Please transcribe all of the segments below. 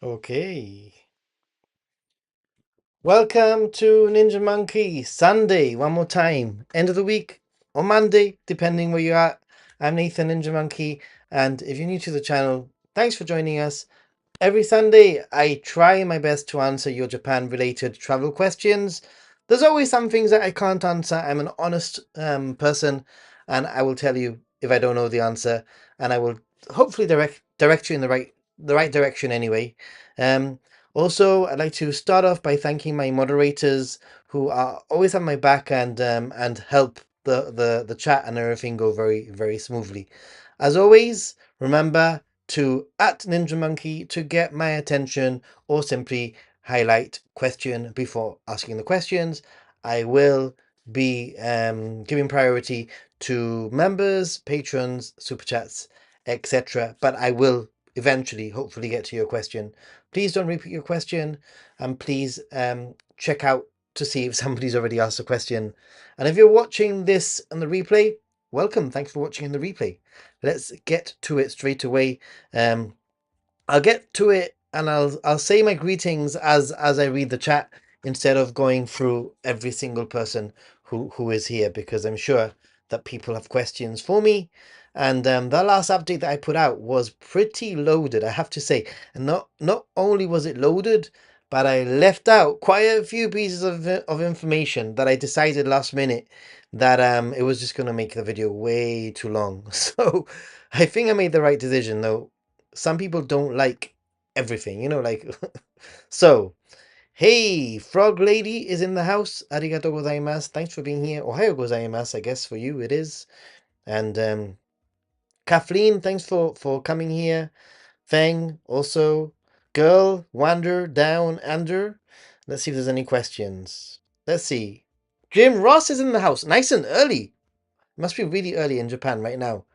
Okay. Welcome to Ninja Monkey Sunday. One more time. End of the week or Monday, depending where you're at. I'm Nathan Ninja Monkey. And if you're new to the channel, thanks for joining us. Every Sunday, I try my best to answer your Japan related travel questions. There's always some things that I can't answer. I'm an honest person, and I will tell you if I don't know the answer, and I will hopefully direct you in the right direction anyway. Um, Also, I'd like to start off by thanking my moderators who are always on my back and help the chat and everything go very smoothly. As always, remember to @Ninja Monkey to get my attention or simply highlight question before asking the questions. I will be giving priority to members, patrons, super chats, etc. But I will eventually, hopefully, get to your question. Please don't repeat your question, and please check out to see if somebody's already asked a question. And if you're watching this on the replay, welcome. Thanks for watching in the replay. Let's get to it straight away. Um, I'll get to it and I'll say my greetings as I read the chat instead of going through every single person who is here, because I'm sure that people have questions for me. And the last update that I put out was pretty loaded, I have to say. And not only was it loaded, but I left out quite a few pieces of information that I decided last minute that it was just going to make the video way too long. So I think I made the right decision, though some people don't like everything, like. So, hey, Frog Lady is in the house. Arigato gozaimasu. Thanks for being here. Ohayo gozaimasu, I guess for you it is. And Kathleen, thanks for coming here. Feng also. Girl, Wander, Down, Under. Let's see if there's any questions. Let's see. Jim Ross is in the house. Nice and early. Must be really early in Japan right now.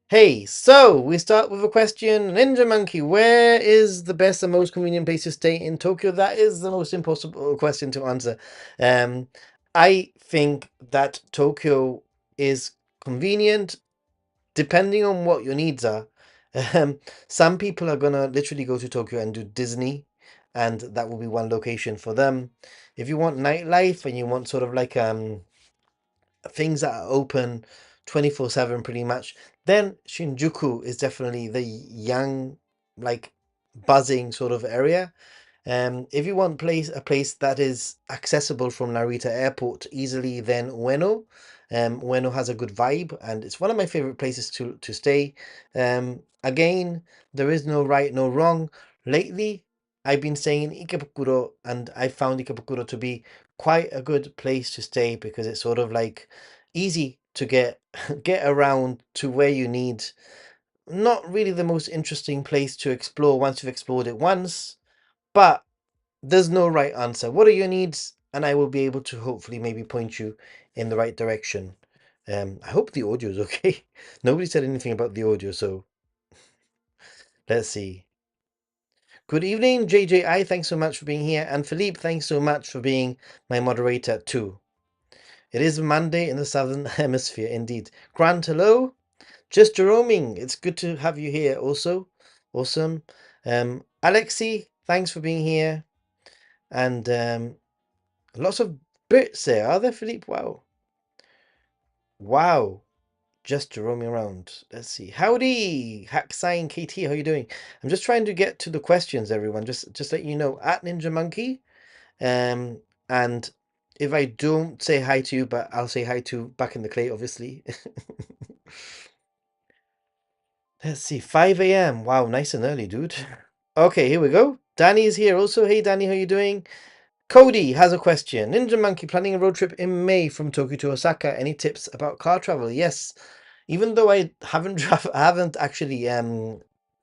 Hey, so we start with a question. Ninja Monkey, where is the best and most convenient place to stay in Tokyo? That is the most impossible question to answer. Um, I think that Tokyo is convenient depending on what your needs are. Um, some people are gonna literally go to Tokyo and do Disney, and that will be one location for them. If you want nightlife and you want sort of like things that are open 24/7 pretty much, then Shinjuku is definitely the young, like, buzzing sort of area. If you want a place that is accessible from Narita Airport easily, then Ueno. Ueno has a good vibe, and it's one of my favorite places to stay. Again, there is no right, no wrong. Lately, I've been staying in Ikebukuro, and I found Ikebukuro to be quite a good place to stay because it's sort of like easy to get get around to where you need. Not really the most interesting place to explore once you've explored it once, but there's no right answer. What are your needs? And I will be able to hopefully maybe point you in the right direction. I hope the audio is okay. Nobody said anything about the audio, so let's see. Good evening, JJI. Thanks so much for being here. And Philippe, thanks so much for being my moderator too. It is Monday in the Southern Hemisphere, indeed. Grant, hello. Just roaming. It's good to have you here also. Awesome. Alexi, thanks for being here. And lots of Brits there, are there, Philippe? Wow. Wow. Just roaming around. Let's see. Howdy, Hacksine KT. How you doing? I'm just trying to get to the questions, everyone. Just let you know, @Ninja Monkey. And if I don't say hi to you, but I'll say hi to back in the clay, obviously. Let's see. 5 a.m. Wow, nice and early, dude. Okay, here we go. Danny is here also. Hey, Danny, how you doing? Cody has a question. Ninja Monkey planning a road trip in May from Tokyo to Osaka. Any tips about car travel? Yes. Even though I haven't actually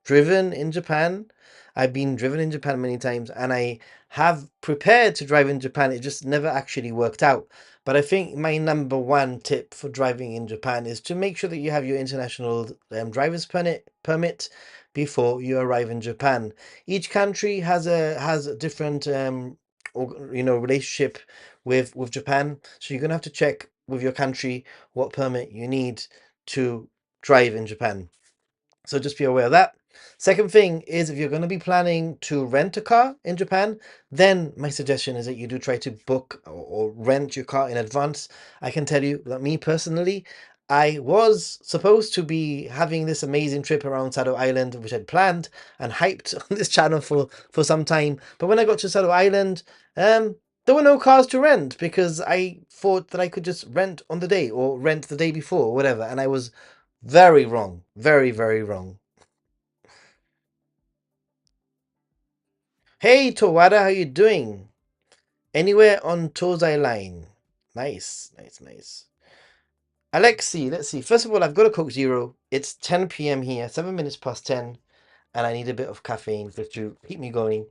driven in Japan, I've been driven in Japan many times, and I have prepared to drive in Japan. It just never actually worked out. But I think my number one tip for driving in Japan is to make sure that you have your international driver's permit before you arrive in Japan. Each country has a different or relationship with Japan, so you're gonna have to check with your country what permit you need to drive in Japan. So just be aware of that. Second thing is, if you're going to be planning to rent a car in Japan, then my suggestion is that you do try to book or rent your car in advance. I can tell you that me personally, I was supposed to be having this amazing trip around Sado Island, which I'd planned and hyped on this channel for some time. But when I got to Sado Island, there were no cars to rent because I thought that I could just rent on the day or rent the day before or whatever. And I was very wrong. Very, very wrong. Hey Towada, how you doing? Anywhere on Tozai Line? Nice, nice, nice. Alexi, let's see. First of all, I've got a Coke Zero. It's 10 p.m. here, 7 minutes past 10, and I need a bit of caffeine just to keep me going.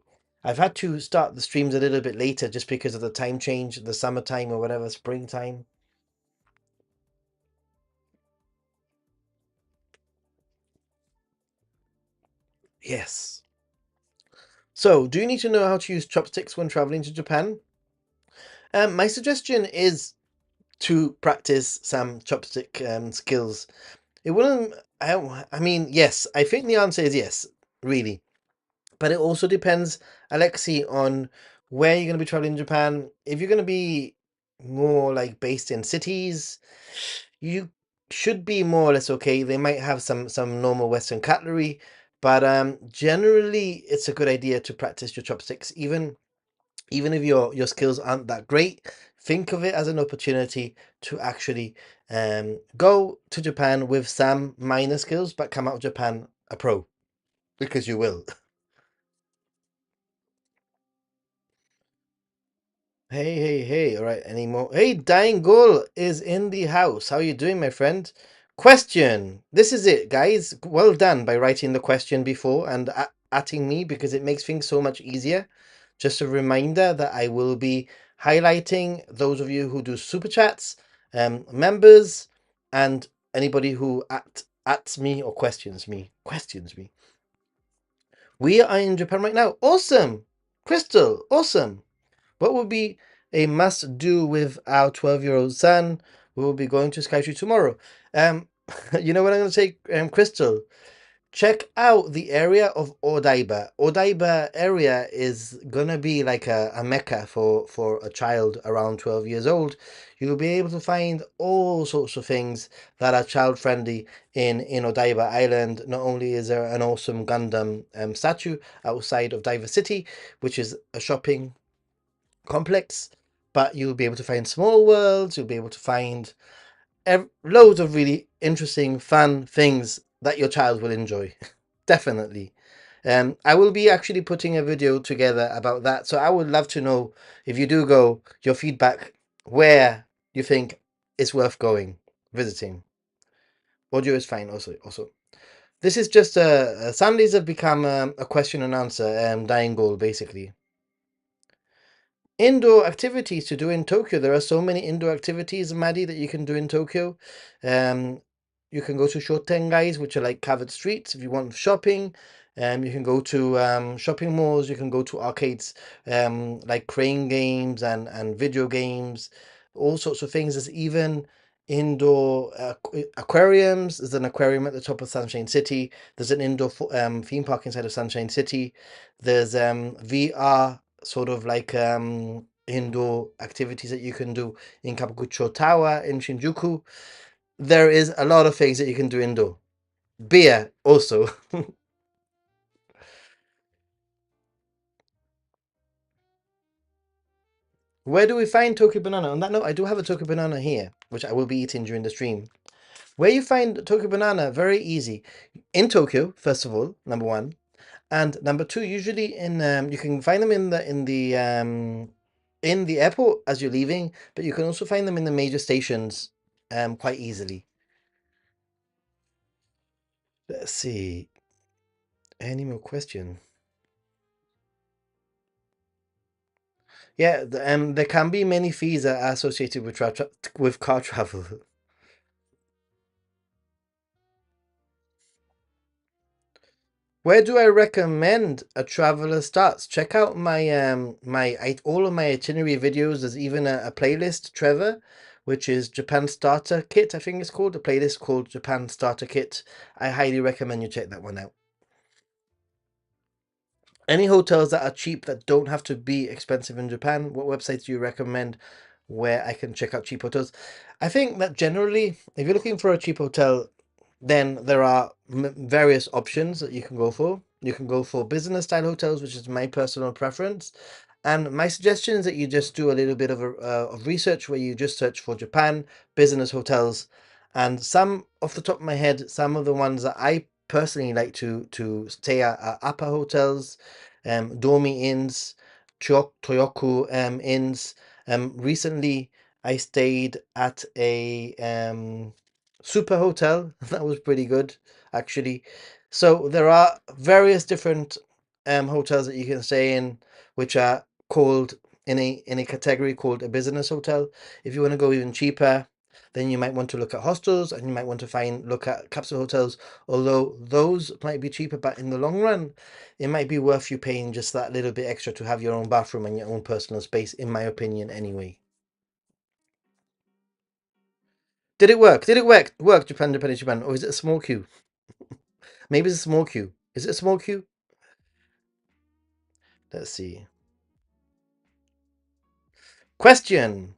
I've had to start the streams a little bit later just because of the time change, the summertime or whatever, springtime. Yes. So, do you need to know how to use chopsticks when traveling to Japan? My suggestion is to practice some chopstick skills. It wouldn't. I mean, yes. I think the answer is yes, really. But it also depends, Alexi, on where you're going to be traveling in Japan. If you're going to be more like based in cities, you should be more or less okay. They might have some normal Western cutlery, but generally, it's a good idea to practice your chopsticks, even if your skills aren't that great. Think of it as an opportunity to actually go to Japan with some minor skills, but come out of Japan a pro, because you will. Hey, hey, hey. All right, any more? Hey, Dying Gull is in the house. How you doing, my friend? Question. This is it, guys. Well done by writing the question before and atting me because it makes things so much easier. Just a reminder that I will be highlighting those of you who do super chats, members, and anybody who ats me or questions me. Questions me. We are in Japan right now. Awesome. Crystal, awesome. What would be a must do with our 12-year-old son? We will be going to Skytree tomorrow. Um, you know what I'm going to say, Crystal? Check out the area of Odaiba. Odaiba area is going to be like a mecca for a child around 12 years old. You'll be able to find all sorts of things that are child friendly in Odaiba Island. Not only is there an awesome Gundam statue outside of Diver City, which is a shopping complex, but you'll be able to find small worlds, you'll be able to find loads of really interesting, fun things that your child will enjoy. Definitely. I will be actually putting a video together about that. So I would love to know, if you do go, your feedback, where you think it's worth going, visiting. Audio is fine also. This is just Sundays have become a question and answer, dying goal basically. Indoor activities to do in Tokyo. There are so many indoor activities, Maddie, that you can do in Tokyo. Um, you can go to shotengais, which are like covered streets if you want shopping. You can go to shopping malls. You can go to arcades, like crane games and video games, all sorts of things. There's even indoor aquariums. There's an aquarium at the top of Sunshine City. There's an indoor theme park inside of Sunshine City. There's VR sort of like indoor activities that you can do in Kabukicho Tower in Shinjuku. There is a lot of things that you can do indoor. Beer also. Where do we find Tokyo Banana? On that note, I do have a Tokyo Banana here, which I will be eating during the stream. Where you find Tokyo Banana? Very easy. In Tokyo, first of all, number one. And number two, usually in you can find them in the airport as you're leaving, but you can also find them in the major stations quite easily. Let's see. Any more question? Yeah, there can be many fees that are associated with with car travel. Where do I recommend a traveler starts? Check out my all of my itinerary videos. There's even a playlist, Trevor, which is Japan Starter Kit. I think it's called a playlist called Japan Starter Kit. I highly recommend you check that one out. Any hotels that are cheap that don't have to be expensive in Japan? What websites do you recommend where I can check out cheap hotels? I think that generally, if you're looking for a cheap hotel, then there are various options that you can go for. You can go for business style hotels, which is my personal preference. And my suggestion is that you just do a little bit of research where you just search for Japan business hotels. And some, off the top of my head, some of the ones that I personally like to stay at are Appa hotels, Dormy Inns, Toyoku Inns. Recently, I stayed at a super hotel that was pretty good, actually. So there are various different hotels that you can stay in, which are called in a category called a business hotel. If you want to go even cheaper, then you might want to look at hostels and you might want to look at capsule hotels, although those might be cheaper, but in the long run, it might be worth you paying just that little bit extra to have your own bathroom and your own personal space, in my opinion, anyway. Did it work? Did it work, Japan, Japan, Japan? Or is it a small queue? Maybe it's a small queue. Is it a small queue? Let's see. Question.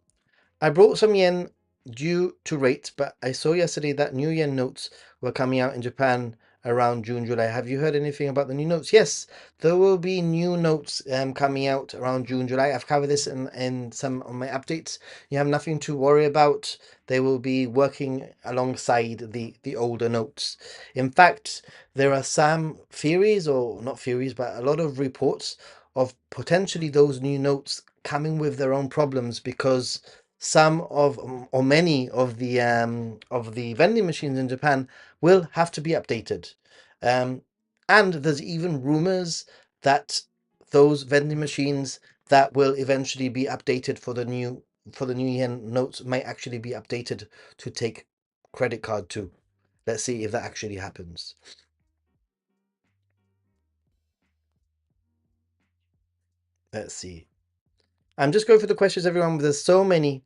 I brought some yen due to rates, but I saw yesterday that new yen notes were coming out in Japan around June, July. Have you heard anything about the new notes? Yes, there will be new notes coming out around June, July. I've covered this in some of my updates. You have nothing to worry about. They will be working alongside the older notes. In fact, there are some theories, or not theories, but a lot of reports of potentially those new notes coming with their own problems because some of or many of the vending machines in Japan will have to be updated. Um, and there's even rumors that those vending machines that will eventually be updated for the new yen notes might actually be updated to take credit card too. Let's see if that actually happens. Let's see. I'm just going for the questions, everyone. There's so many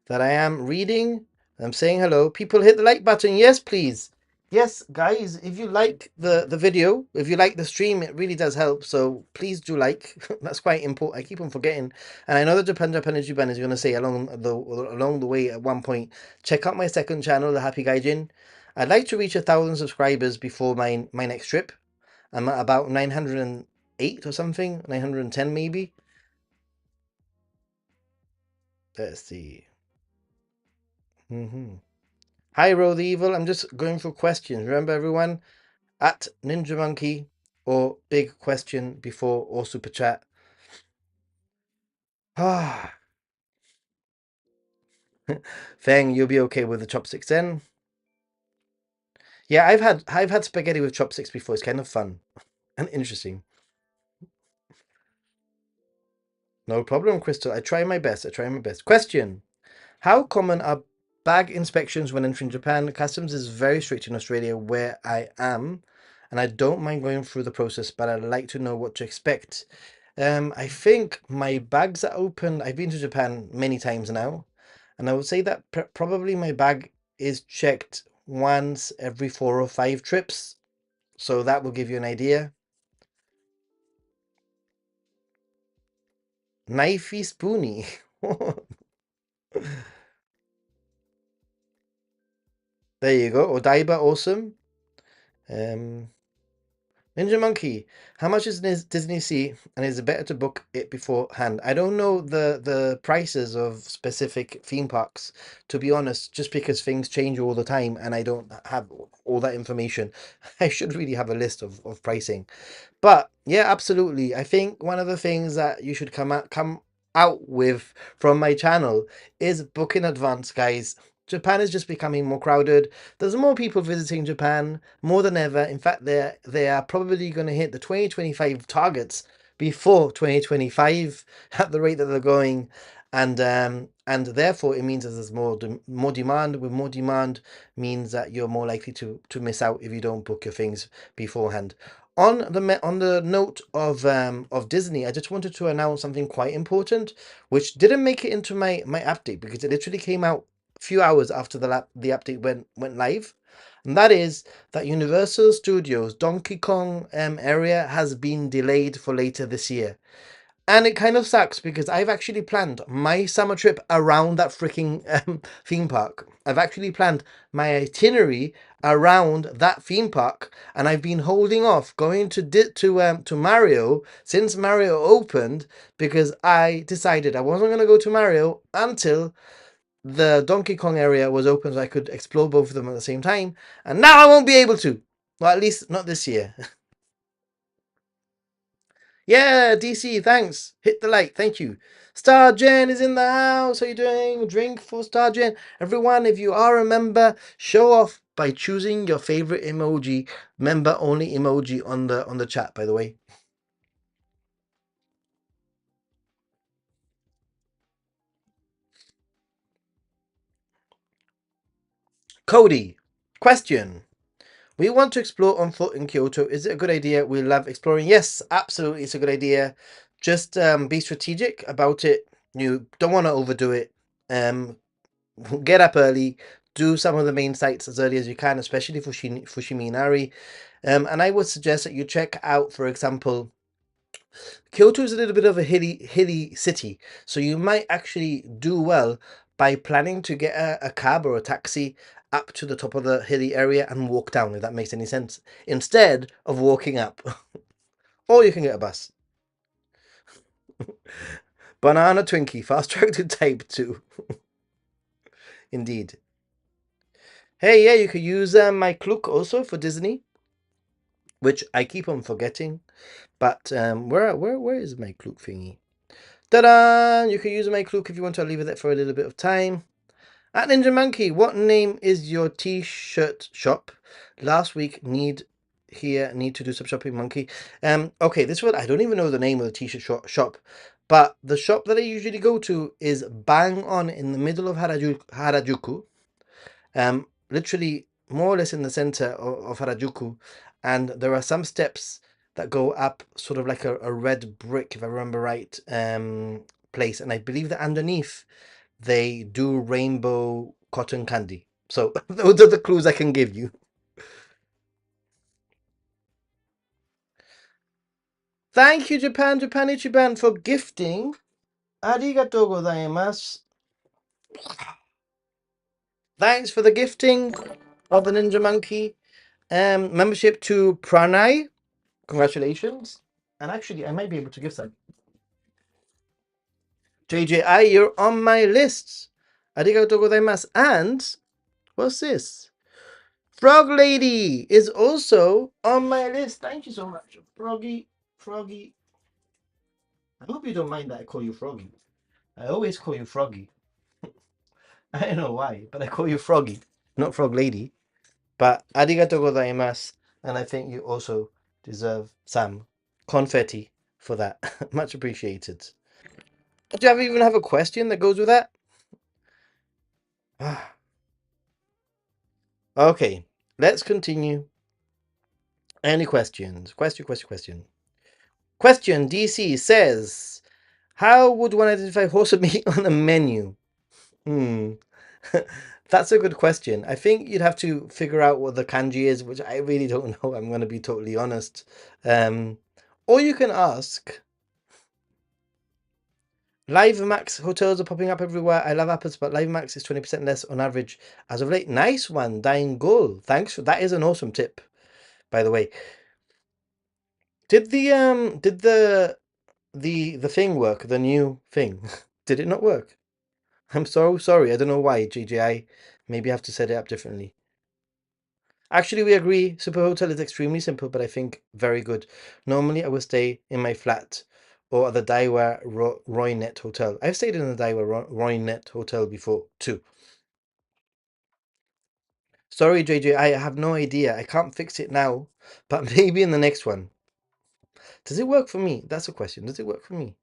that I am reading. I'm saying hello. People hit the like button. Yes, please. Yes, guys, if you like the video, if you like the stream, it really does help. So please do like. That's quite important. I keep on forgetting. And I know that Japan Juban is going to say along the way at one point, check out my second channel, The Happy Gaijin. I'd like to reach 1,000 subscribers before my next trip. I'm at about 908 or something, 910 maybe. Let's see. Hi, Ro the Evil. I'm just going for questions. Remember, everyone, at Ninja Monkey or big question before or super chat. Ah, Feng, you'll be okay with the chopsticks then. Yeah, I've had spaghetti with chopsticks before. It's kind of fun and interesting. No problem, Crystal. I try my best. I try my best. Question: how common are bag inspections when entering Japan? Customs is very strict in Australia, where I am, and I don't mind going through the process, but I'd like to know what to expect. I think my bags are open. I've been to Japan many times now, and I would say that probably my bag is checked once every 4 or 5 trips. So that will give you an idea. Knifey spoony. There you go. Odaiba, awesome. Um, Ninja Monkey, how much is Disney Sea, and is it better to book it beforehand? I don't know the prices of specific theme parks, to be honest, just because things change all the time and I don't have all that information. I should really have a list of pricing. But yeah, absolutely. I think one of the things that you should come out with from my channel is book in advance, guys. Japan is just becoming more crowded. There's more people visiting Japan more than ever. In fact, they are probably going to hit the 2025 targets before 2025 at the rate that they're going, and therefore it means that there's more demand. With more demand means that you're more likely to miss out if you don't book your things beforehand. On the note of Disney, I just wanted to announce something quite important, which didn't make it into my update because it literally came out few hours after the update went live, and that is that Universal Studios Donkey Kong area has been delayed for later this year. And it kind of sucks because I've actually planned my summer trip around that freaking theme park. I've actually planned my itinerary around that theme park, and I've been holding off going to Mario since Mario opened because I decided I wasn't going to go to Mario until the Donkey Kong area was open, so I could explore both of them at the same time. And now I won't be able to. Well, at least not this year. Yeah, DC, thanks. Hit the like, thank you. Star Jen is in the house. How you doing? Drink for Star Jen. Everyone, if you are a member, show off by choosing your favorite emoji, member only emoji on the chat, by the way. Cody, question. We want to explore on foot in Kyoto. Is it a good idea? We love exploring. Yes, absolutely, it's a good idea. Just be strategic about it. You don't want to overdo it. Um, get up early, do some of the main sites as early as you can, especially Fushiminari. And I would suggest that you check out, for example, Kyoto is a little bit of a hilly city, so you might actually do well by planning to get a cab or a taxi up to the top of the hilly area and walk down, if that makes any sense, instead of walking up. Or you can get a bus. Banana Twinkie, fast track to type 2. Indeed. Hey, yeah, you could use my Klook also for Disney, which I keep on forgetting. But where is my Klook thingy? Ta-da! You can use my Klook if you want to leave it for a little bit of time. At Ninja Monkey, what name is your t-shirt shop? Last week need to do some shopping, Monkey. Okay, this one I don't even know the name of the t-shirt shop, but the shop that I usually go to is bang on in the middle of Harajuku. Literally more or less in the center of Harajuku, and there are some steps that go up, sort of like a red brick, if I remember right, place, and I believe that underneath they do rainbow cotton candy. So those are the clues I can give you. Thank you, Japan Ichiban, for gifting. Arigatou gozaimasu. Thanks for the gifting of the Ninja Monkey membership to Pranay. Congratulations. And actually, I might be able to give some. JJI, you're on my list. Arigatou gozaimasu. And what's this? Frog Lady is also on my list. Thank you so much. Froggy. I hope you don't mind that I call you Froggy. I always call you Froggy. I don't know why, but I call you Froggy, not Frog Lady. But arigatou gozaimasu. And I think you also deserve some confetti for that. Much appreciated. Do you even have a question that goes with that? Okay, let's continue. Any questions? Question. Question DC says, how would one identify horse meat on a menu? Hmm. That's a good question. I think you'd have to figure out what the kanji is, which I really don't know. I'm going to be totally honest. Um, or you can ask. Live Max hotels are popping up everywhere. I love apples, but Live Max is 20% less on average as of late. Nice one, Dying Goal. Thanks for that. Is an awesome tip, by the way. Did the thing work? The new thing? Did it not work? I'm so sorry. I don't know why, GGI. Maybe I have to set it up differently. Actually, we agree. Super Hotel is extremely simple, but I think very good. Normally, I would stay in my flat or at the Daiwa Roynet Hotel. I've stayed in the Daiwa Roynet Hotel before, too. Sorry, JJ, I have no idea. I can't fix it now, but maybe in the next one. Does it work for me? That's a question. Does it work for me?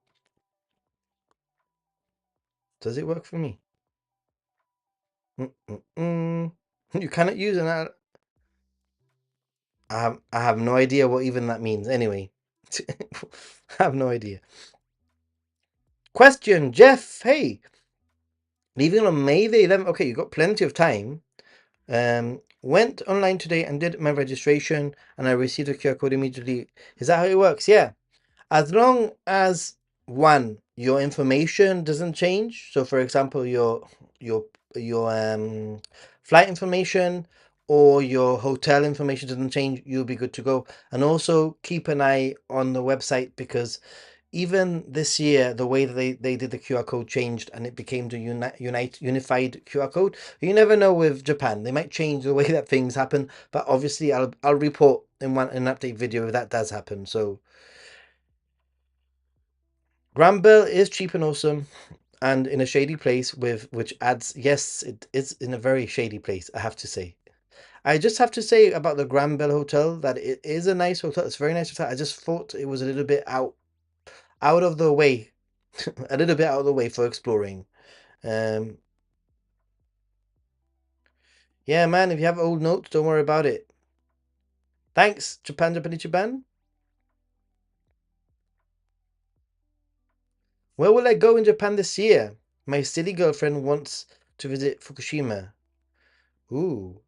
Does it work for me? Mm-mm-mm. You cannot use an. I have no idea what even that means. Anyway, I have no idea. Question, Jeff. Hey, Leaving on May the 11th. Okay, you got plenty of time. Went online today and did my registration, and I received a QR code immediately. Is that how it works? Yeah. As long as one, your information doesn't change. So, for example, your your flight information or your hotel information doesn't change, you'll be good to go. And also keep an eye on the website because even this year, the way that they did the QR code changed and it became the unified QR code. You never know with Japan. They might change the way that things happen, but obviously I'll report in an update video if that does happen. So Granville is cheap and awesome and in a shady place with which adds yes, it is in a very shady place, I have to say. I just have to say about the Granville Hotel that it is a nice hotel. It's a very nice hotel. I just thought it was a little bit out of the way. A little bit out of the way for exploring. Um, yeah, man, if you have old notes, don't worry about it. Thanks, Japan. Where will I go in Japan this year? My silly girlfriend wants to visit Fukushima. Ooh.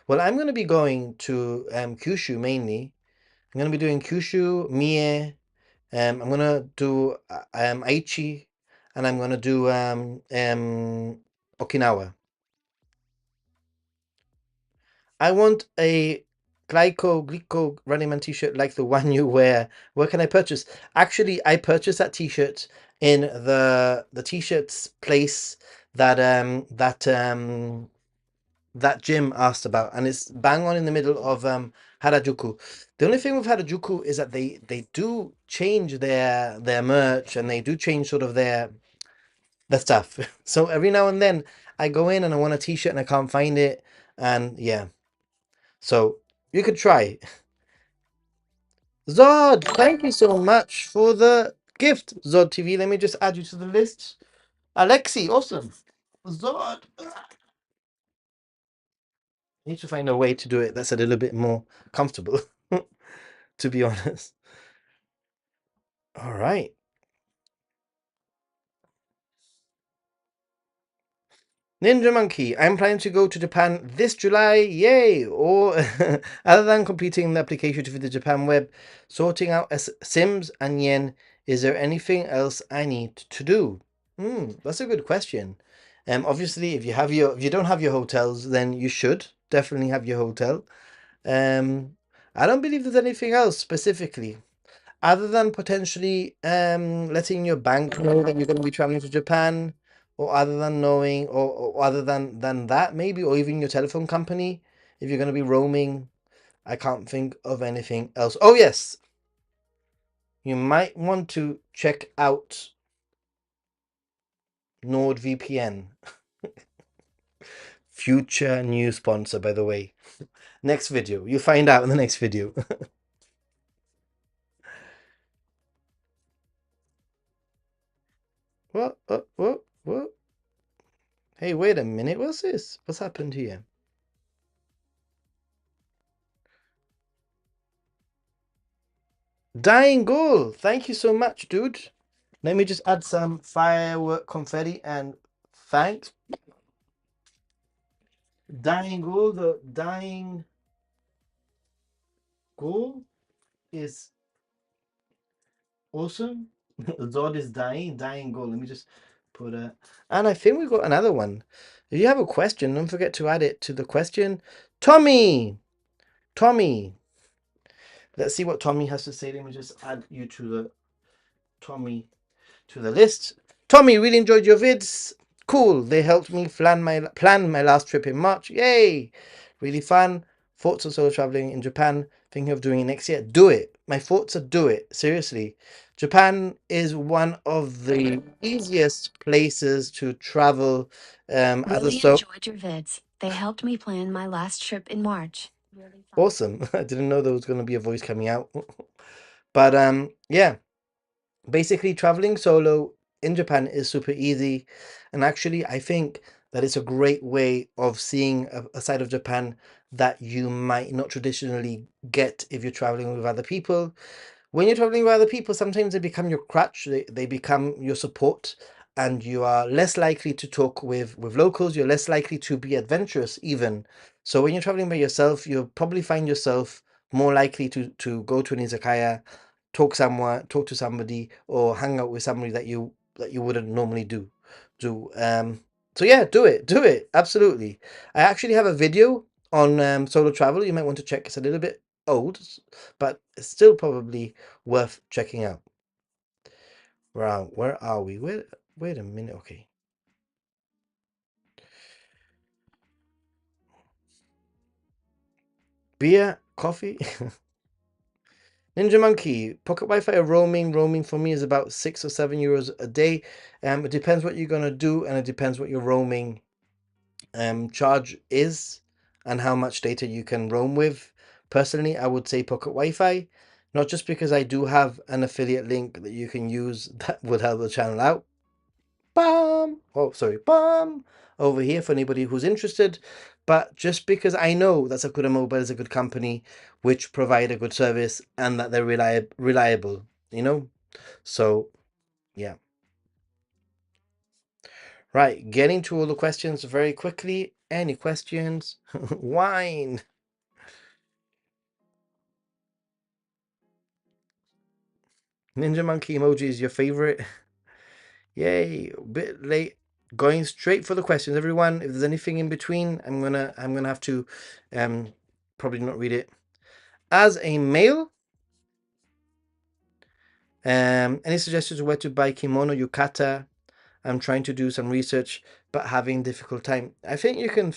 Well, I'm going to be going to Kyushu mainly. I'm going to be doing Kyushu, Mie. I'm going to do Aichi, and I'm going to do Okinawa. I want a Glico Running Man t-shirt like the one you wear. Where can I purchase? Actually, I purchased that t-shirt in the t-shirts place that Jim asked about, and it's bang on in the middle of Harajuku. The only thing with Harajuku is that they do change their merch and they do change sort of their stuff. So every now and then I go in and I want a t-shirt and I can't find it, and yeah. So you could try. Zod, thank you so much for the gift, Zod TV. Let me just add you to the list. Alexi, awesome. Zod. I need to find a way to do it that's a little bit more comfortable, to be honest. All right. Ninja Monkey, I'm planning to go to Japan this July. Yay! Or other than completing the application to the Japan web, sorting out Sims and Yen, is there anything else I need to do? That's a good question. Obviously, if you don't have your hotels, then you should definitely have your hotel. I don't believe there's anything else specifically. Other than potentially letting your bank know that you're going to be traveling to Japan, or other than knowing, or other than that maybe, or even your telephone company, if you're going to be roaming, I can't think of anything else. Oh yes, you might want to check out NordVPN, future new sponsor, by the way. Next video, you find out in the next video. What? What? Hey, wait a minute. What's this? What's happened here? Dying Ghoul, thank you so much, dude. Let me just add some firework confetti and thanks. Dying Ghoul, the Dying Ghoul is awesome. Zod is dying Ghoul. Let me just put a. And I think we've got another one. If you have a question, don't forget to add it to the question. Tommy! Tommy! Let's see what Tommy has to say. Let me just add you to the Tommy to the list. Tommy, really enjoyed your vids. Cool. They helped me plan my last trip in March. Yay! Really fun. Thoughts on solo traveling in Japan. Thinking of doing it next year. Do it. My thoughts are do it. Seriously. Japan is one of the easiest places to travel as a Really solo. enjoyed your vids. They helped me plan my last trip in March. Really fun. Awesome. I didn't know there was going to be a voice coming out. But yeah. Basically, traveling solo in Japan is super easy, and actually I think that it's a great way of seeing a side of Japan that you might not traditionally get if you're traveling with other people. When you're traveling with other people, sometimes they become your crutch, they become your support, and you are less likely to talk with locals. You're less likely to be adventurous even. So when you're traveling by yourself, you'll probably find yourself more likely to go to an izakaya, talk to somebody, or hang out with somebody that you wouldn't normally do. So yeah, do it, absolutely. I actually have a video on solo travel. You might want to check. It's a little bit old, but it's still probably worth checking out. Wow, where are we? Wait a minute. Okay. Beer, coffee. Ninja Monkey, pocket Wi-Fi or roaming for me is about €6 or €7 a day. It depends what you're gonna do, and it depends what your roaming charge is and how much data you can roam with. Personally, I would say pocket Wi-Fi, not just because I do have an affiliate link that you can use that would help the channel out. Bam! Oh, sorry, bam! Over here for anybody who's interested. But just because I know that Sakura Mobile is a good company which provide a good service and that they're reliable, you know? So, yeah. Right, getting to all the questions very quickly. Any questions? Wine. Ninja Monkey emoji is your favorite. Yay, a bit late. Going straight for the questions, everyone. If there's anything in between, I'm gonna have to probably not read it. As a male, any suggestions of where to buy kimono, yukata? I'm trying to do some research, but having difficult time. I think you can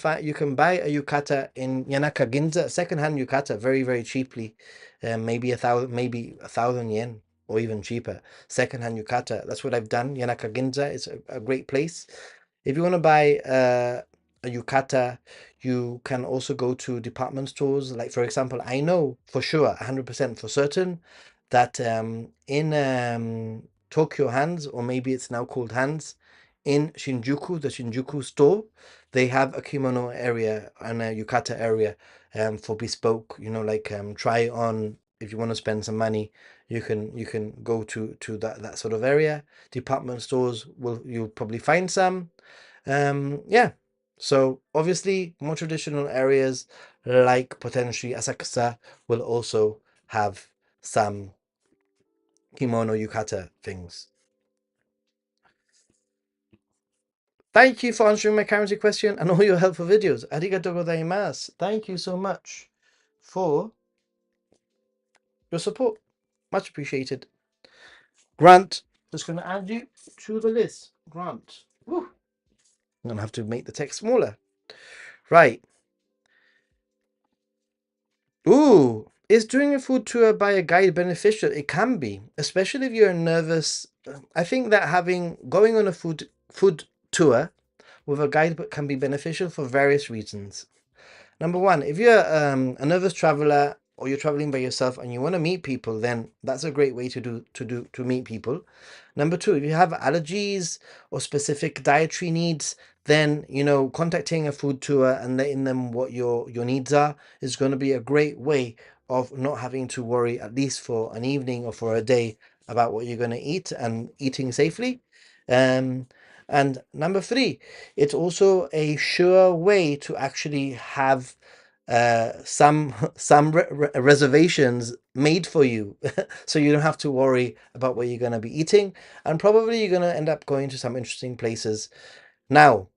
buy a yukata in Yanaka Ginza, secondhand yukata, very cheaply, maybe 1,000 yen or even cheaper. Secondhand yukata. That's what I've done. Yanaka Ginza is a great place. If you want to buy a yukata, you can also go to department stores. Like for example, I know for sure, 100% for certain, that in Tokyo Hands, or maybe it's now called Hands, in Shinjuku, the Shinjuku store, they have a kimono area and a yukata area for bespoke, like try on. If you want to spend some money, you can go to that sort of area. Department stores you'll probably find some. Yeah. So obviously more traditional areas like potentially Asakusa will also have some kimono yukata things. Thank you for answering my currency question and all your helpful videos. Arigatou gozaimasu. Thank you so much for your support. Much appreciated. Grant, just going to add you to the list. Grant. Woo. I'm going to have to make the text smaller. Right. Ooh, is doing a food tour by a guide beneficial? It can be, especially if you're nervous. I think that going on a food tour with a guide can be beneficial for various reasons. Number one, if you're a nervous traveler or you're traveling by yourself and you want to meet people, then that's a great way to meet people. Number two, if you have allergies or specific dietary needs, then contacting a food tour and letting them what your needs are is going to be a great way of not having to worry, at least for an evening or for a day, about what you're going to eat and eating safely. Um, and number three, it's also a sure way to actually have some reservations made for you, so you don't have to worry about what you're going to be eating, and probably you're going to end up going to some interesting places. Now,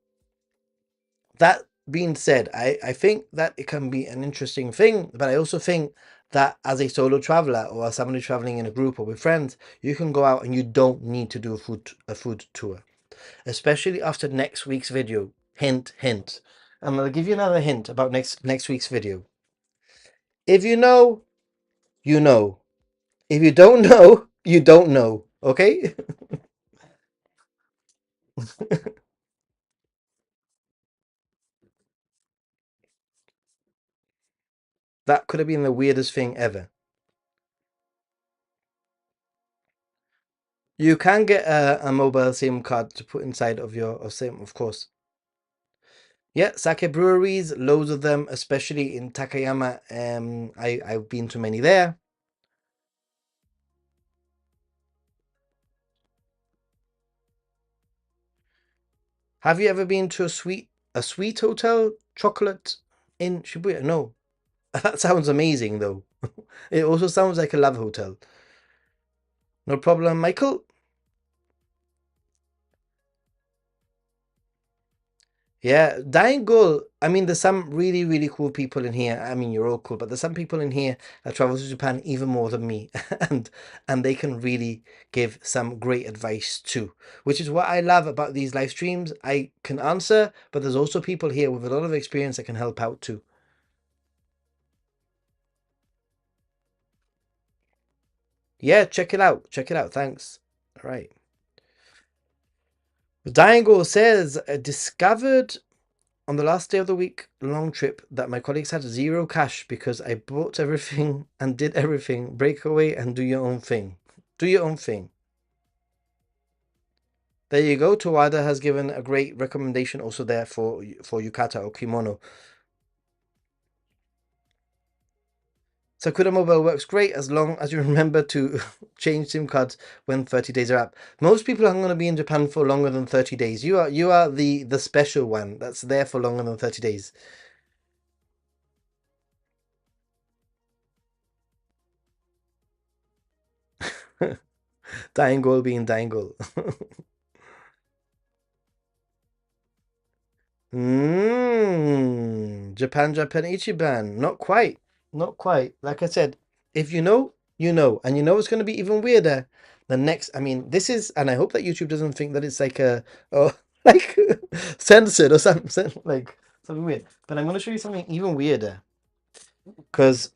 that being said, I think that it can be an interesting thing, but I also think that as a solo traveler or as somebody traveling in a group or with friends, you can go out and you don't need to do a food tour, especially after next week's video. Hint, hint. I'm gonna give you another hint about next week's video. If you know, you know. If you don't know, you don't know. Okay? That could have been the weirdest thing ever. You can get a mobile SIM card to put inside of your SIM, of course. Yeah, sake breweries, loads of them, especially in Takayama. I've been to many there. Have you ever been to a sweet hotel chocolate in Shibuya? No. That sounds amazing though. It also sounds like a love hotel. No problem, Michael. Yeah, Dying Gull. I mean, there's some really, really cool people in here. I mean, you're all cool, but there's some people in here that travel to Japan even more than me, and and they can really give some great advice too, which is what I love about these live streams. I can answer, but there's also people here with a lot of experience that can help out too. Yeah, check it out. Check it out. Thanks. All right. Dying Gull says, discovered on the last day of the week long trip that my colleagues had zero cash because I bought everything and did everything. Break away and do your own thing. Do your own thing. There you go. Tawada has given a great recommendation also there for yukata or kimono. Sakura Mobile works great as long as you remember to change SIM cards when 30 days are up. Most people aren't going to be in Japan for longer than 30 days. You are the special one that's there for longer than 30 days. Dying goal being dying goal. Japan Ichiban. Not quite. Not quite. Like I said, if you know, you know. And you know it's going to be even weirder. The next, I mean, this is, and I hope that YouTube doesn't think that it's like oh, like censored or something, like something weird. But I'm going to show you something even weirder. Because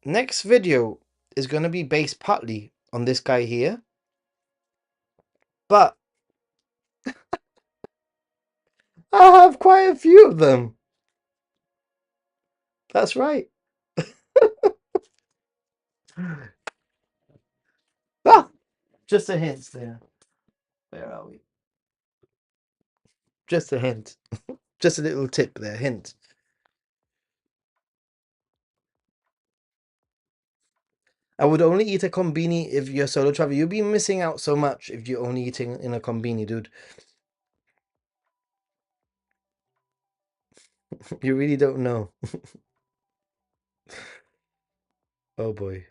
next video is going to be based partly on this guy here. But I have quite a few of them. That's right. Ah, just a hint there. Where are we? Just a hint. Just a little tip there. Hint. I would only eat a kombini if you're solo travel. You'll be missing out so much if you're only eating in a kombini, dude. You really don't know. Oh boy.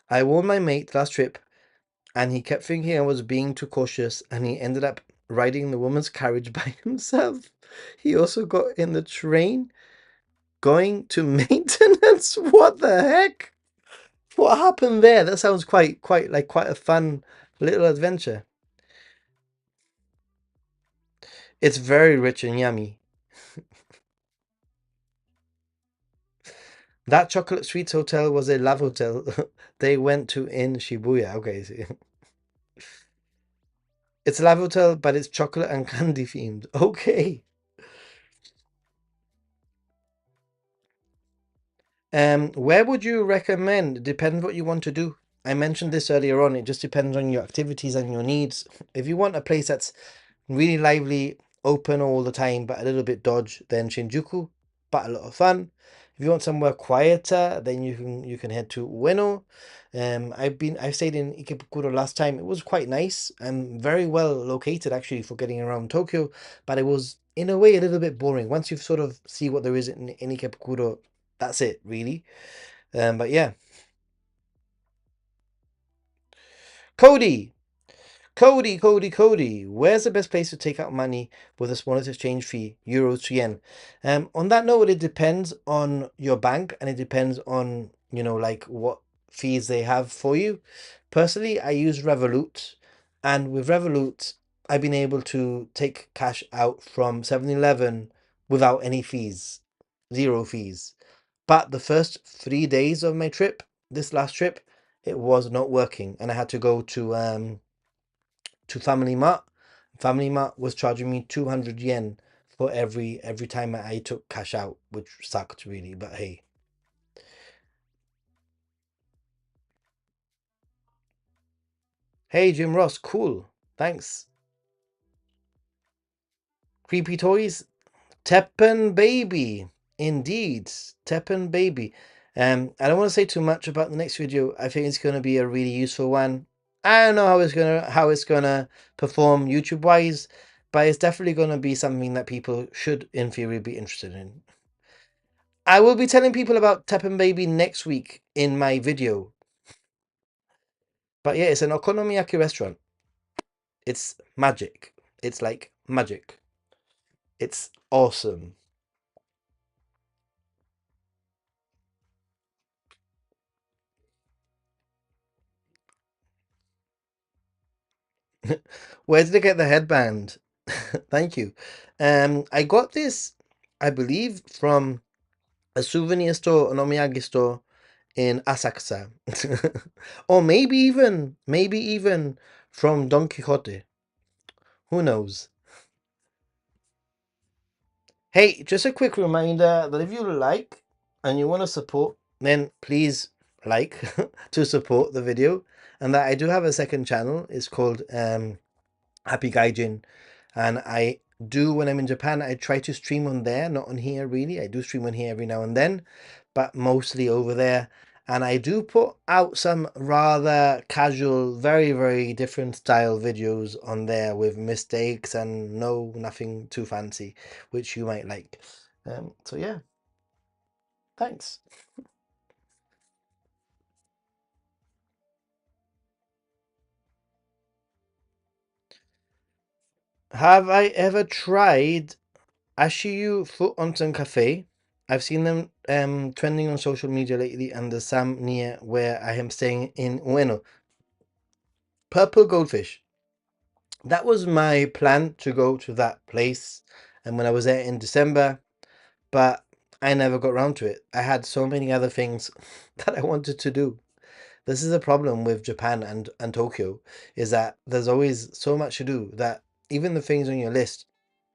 I warned my mate last trip, and he kept thinking I was being too cautious, and he ended up riding the woman's carriage by himself. He also got in the train going to maintenance. What the heck? What happened there? That sounds quite a fun little adventure. It's very rich and yummy. That chocolate sweets hotel was a love hotel they went to in Shibuya. Okay, it's a love hotel, but it's chocolate and candy themed. Okay. Where would you recommend? Depends what you want to do. I mentioned this earlier on. It just depends on your activities and your needs. If you want a place that's really lively, open all the time, but a little bit dodge, then Shinjuku, but a lot of fun. If you want somewhere quieter, then you can head to Ueno. I stayed in Ikebukuro last time. It was quite nice and very well located actually for getting around Tokyo, but it was in a way a little bit boring. Once you sort of see what there is in Ikebukuro, that's it really. But yeah, Cody. Cody, where's the best place to take out money with the smallest exchange fee, euros to yen? On that note, it depends on your bank and it depends on, like what fees they have for you. Personally, I use Revolut, and with Revolut, I've been able to take cash out from 7-Eleven without any fees, zero fees. But the first 3 days of my trip, this last trip, it was not working, and I had to go to Family Mart. Family Mart was charging me 200 yen for every time I took cash out, which sucked really. But hey, hey Jim Ross, cool, thanks. Creepy toys, Teppen baby, indeed, Teppen baby. I don't want to say too much about the next video. I think it's going to be a really useful one. I don't know how it's gonna perform YouTube wise, but it's definitely gonna be something that people should, in theory, be interested in. I will be telling people about Teppan Baby next week in my video. But yeah, it's an okonomiyaki restaurant. It's magic. It's like magic. It's awesome. Where did I get the headband? Thank you. I got this, I believe, from a souvenir store, an omiyage store in Asakusa. Or maybe even from Don Quixote. Who knows? Hey, just a quick reminder that if you like and you want to support, then please like to support the video. And that I do have a second channel. It's called Happy Gaijin. And I do, when I'm in Japan, I try to stream on there, not on here really. I do stream on here every now and then, but mostly over there. And I do put out some rather casual, very, very different style videos on there with mistakes and nothing too fancy, which you might like. So yeah, thanks. Have I ever tried Ashiyu Foot Onsen Cafe? I've seen them trending on social media lately, and there's some near where I am staying in Ueno. Purple Goldfish. That was my plan to go to that place, and when I was there in December, but I never got around to it. I had so many other things that I wanted to do. This is a problem with Japan and Tokyo, is that there's always so much to do that even the things on your list,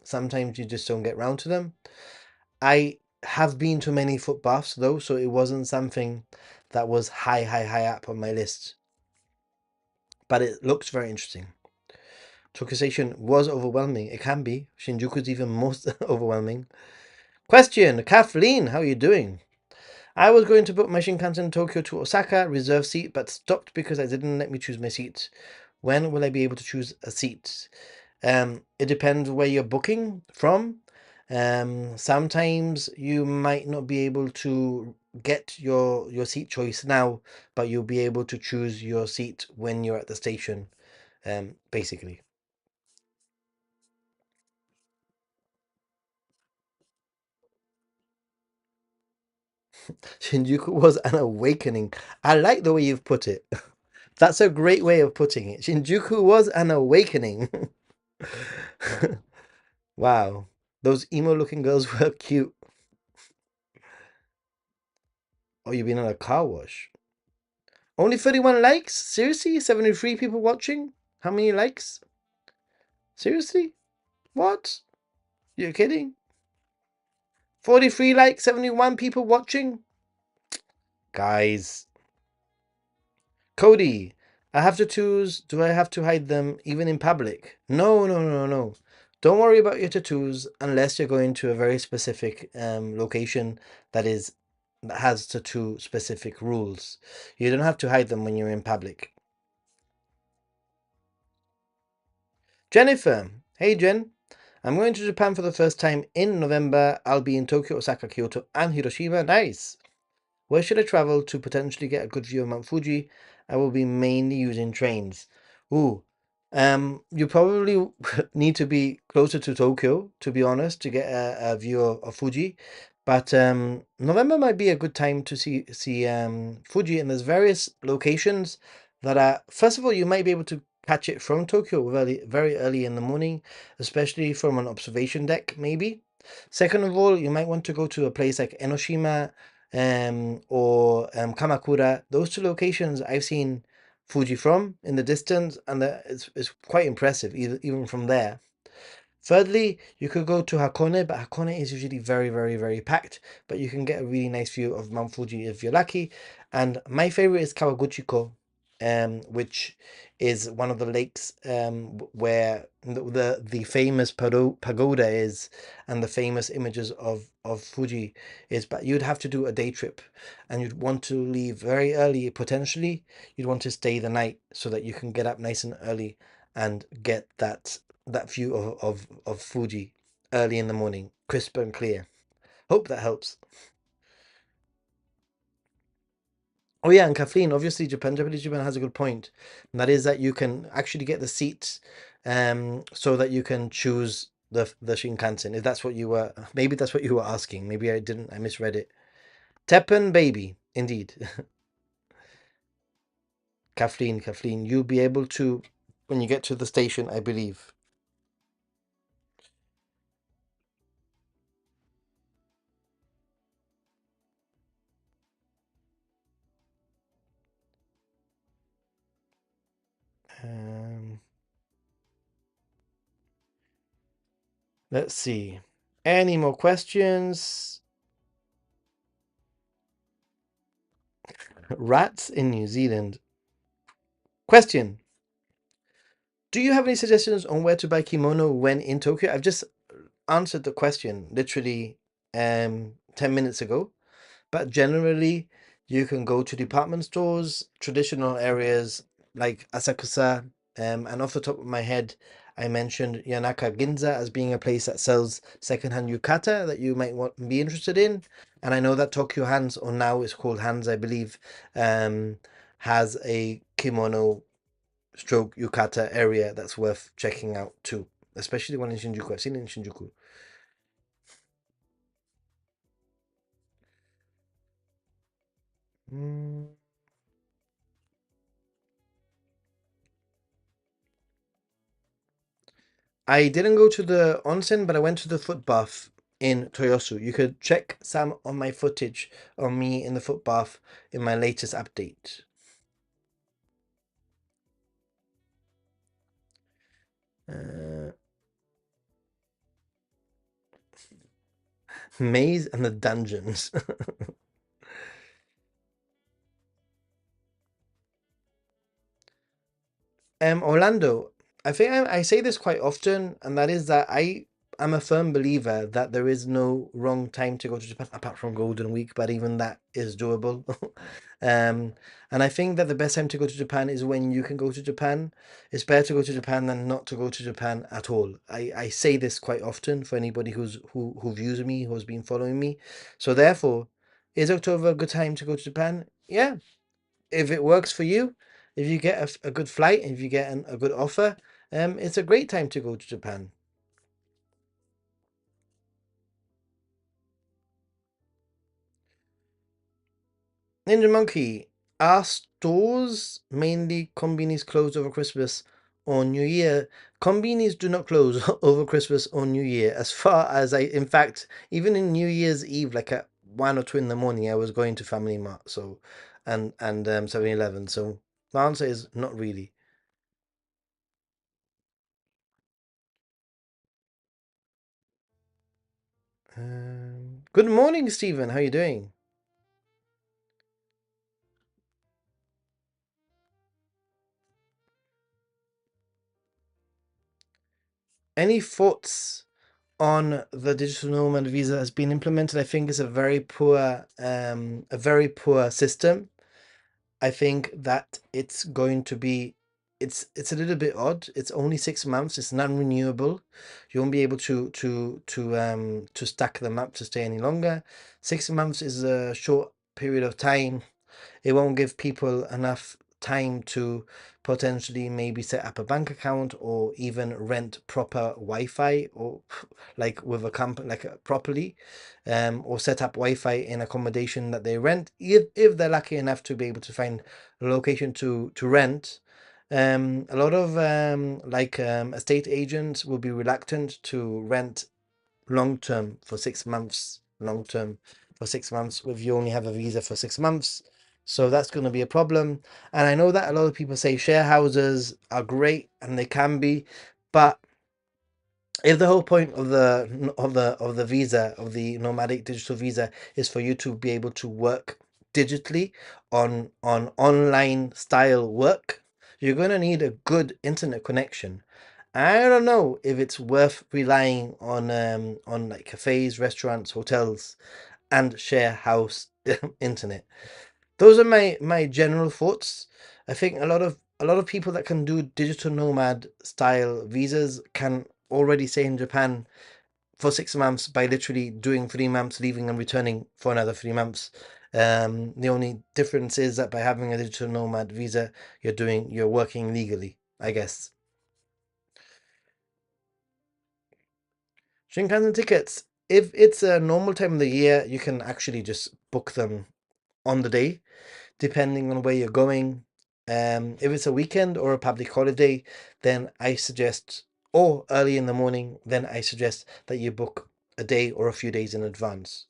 sometimes you just don't get round to them. I have been to many foot baths though, so it wasn't something that was high up on my list. But it looks very interesting. Tokyo Station was overwhelming. It can be. Shinjuku's even more overwhelming. Question, Kathleen, how are you doing? I was going to book my Shinkansen Tokyo to Osaka reserve seat, but stopped because I didn't let me choose my seat. When will I be able to choose a seat? It depends where you're booking from. Sometimes you might not be able to get your seat choice now, but you'll be able to choose your seat when you're at the station. Basically. Shinjuku was an awakening. I like the way you've put it. That's a great way of putting it. Shinjuku was an awakening. Wow. Those emo looking girls were cute. Oh, you've been on a car wash. Only 31 likes? Seriously? 73 people watching? How many likes? Seriously? What? You're kidding? 43 likes, 71 people watching? Guys. Cody, I have to choose. Do I have to hide them even in public? No, no, no, no. Don't worry about your tattoos unless you're going to a very specific location that is that has tattoo specific rules. You don't have to hide them when you're in public. Jennifer, hey Jen. I'm going to Japan for the first time in November. I'll be in Tokyo, Osaka, Kyoto, and Hiroshima. Nice. Where should I travel to potentially get a good view of Mount Fuji? I will be mainly using trains. Ooh, you probably need to be closer to Tokyo, to be honest, to get a view of Fuji. But November might be a good time to see Fuji, and there's various locations that are. First of all, you might be able to catch it from Tokyo very early in the morning, especially from an observation deck, maybe. Second of all, you might want to go to a place like Enoshima or Kamakura. Those two locations I've seen Fuji from in the distance, and it's quite impressive, even from there. Thirdly, you could go to Hakone, but Hakone is usually very, very, very packed. But you can get a really nice view of Mount Fuji if you're lucky. And my favorite is Kawaguchiko. which is one of the lakes where the famous pagoda is, and the famous images of Fuji is. But you'd have to do a day trip, and you'd want to leave very early. Potentially, you'd want to stay the night so that you can get up nice and early and get that view of Fuji early in the morning, crisp and clear. Hope that helps. Oh yeah, and Kathleen, obviously Japanese Japan has a good point. And that is that you can actually get the seats so that you can choose the Shinkansen. If that's what you were, maybe that's what you were asking. Maybe I misread it. Teppen baby, indeed. Kathleen, you'll be able to when you get to the station, I believe. Um, let's see. Any more questions? Rats in New Zealand. Question. Do you have any suggestions on where to buy kimono when in Tokyo? I've just answered the question literally 10 minutes ago. But generally, you can go to department stores, traditional areas like Asakusa, and off the top of my head, I mentioned Yanaka Ginza as being a place that sells secondhand yukata that you might want be interested in. And I know that Tokyo Hands, or now it's called Hands, I believe, um, has a kimono stroke yukata area that's worth checking out too, especially the one in Shinjuku. I've seen it in Shinjuku. Mm, I didn't go to the onsen, but I went to the foot bath in Toyosu. You could check some of my footage of me in the foot bath in my latest update. Uh, Maze and the dungeons. Orlando, I think I say this quite often, and that is that I am a firm believer that there is no wrong time to go to Japan apart from Golden Week, but even that is doable. um, and I think that the best time to go to Japan is when you can go to Japan. It's better to go to Japan than not to go to Japan at all. I say this quite often for anybody who views me, who has been following me. So therefore, is October a good time to go to Japan? Yeah, if it works for you, if you get a good flight, if you get a good offer, it's a great time to go to Japan. Ninja Monkey, are stores mainly conbinis closed over Christmas or New Year? Conbinis do not close over Christmas or New Year. As far as in fact, even in New Year's Eve, like at 1 or 2 in the morning, I was going to Family Mart, so and 7-Eleven. So the answer is not really. Good morning, Stephen. How you doing? Any thoughts on the digital nomad visa has been implemented? I think it's a very poor system. I think that it's going to be, it's a little bit odd. It's only 6 months. It's non-renewable. You won't be able to stack them up to stay any longer. 6 months is a short period of time. It won't give people enough time to potentially maybe set up a bank account or even rent proper Wi-Fi, or like with a company like properly, or set up Wi-Fi in accommodation that they rent if they're lucky enough to be able to find a location to rent. A lot of estate agents will be reluctant to rent long term for 6 months, long term for 6 months, if you only have a visa for 6 months. So that's going to be a problem. And I know that a lot of people say share houses are great, and they can be, but if the whole point of the visa, of the nomadic digital visa, is for you to be able to work digitally on online style work, you're going to need a good internet connection. I don't know if it's worth relying on like cafes, restaurants, hotels, and share house internet. Those are my general thoughts. I think a lot of people that can do digital nomad style visas can already stay in Japan for 6 months by literally doing 3 months, leaving and returning for another 3 months. The only difference is that by having a digital nomad visa, you're working legally, I guess. Shinkansen tickets. If it's a normal time of the year, you can actually just book them on the day, depending on where you're going. If it's a weekend or a public holiday, then I suggest, or early in the morning, then I suggest that you book a day or a few days in advance.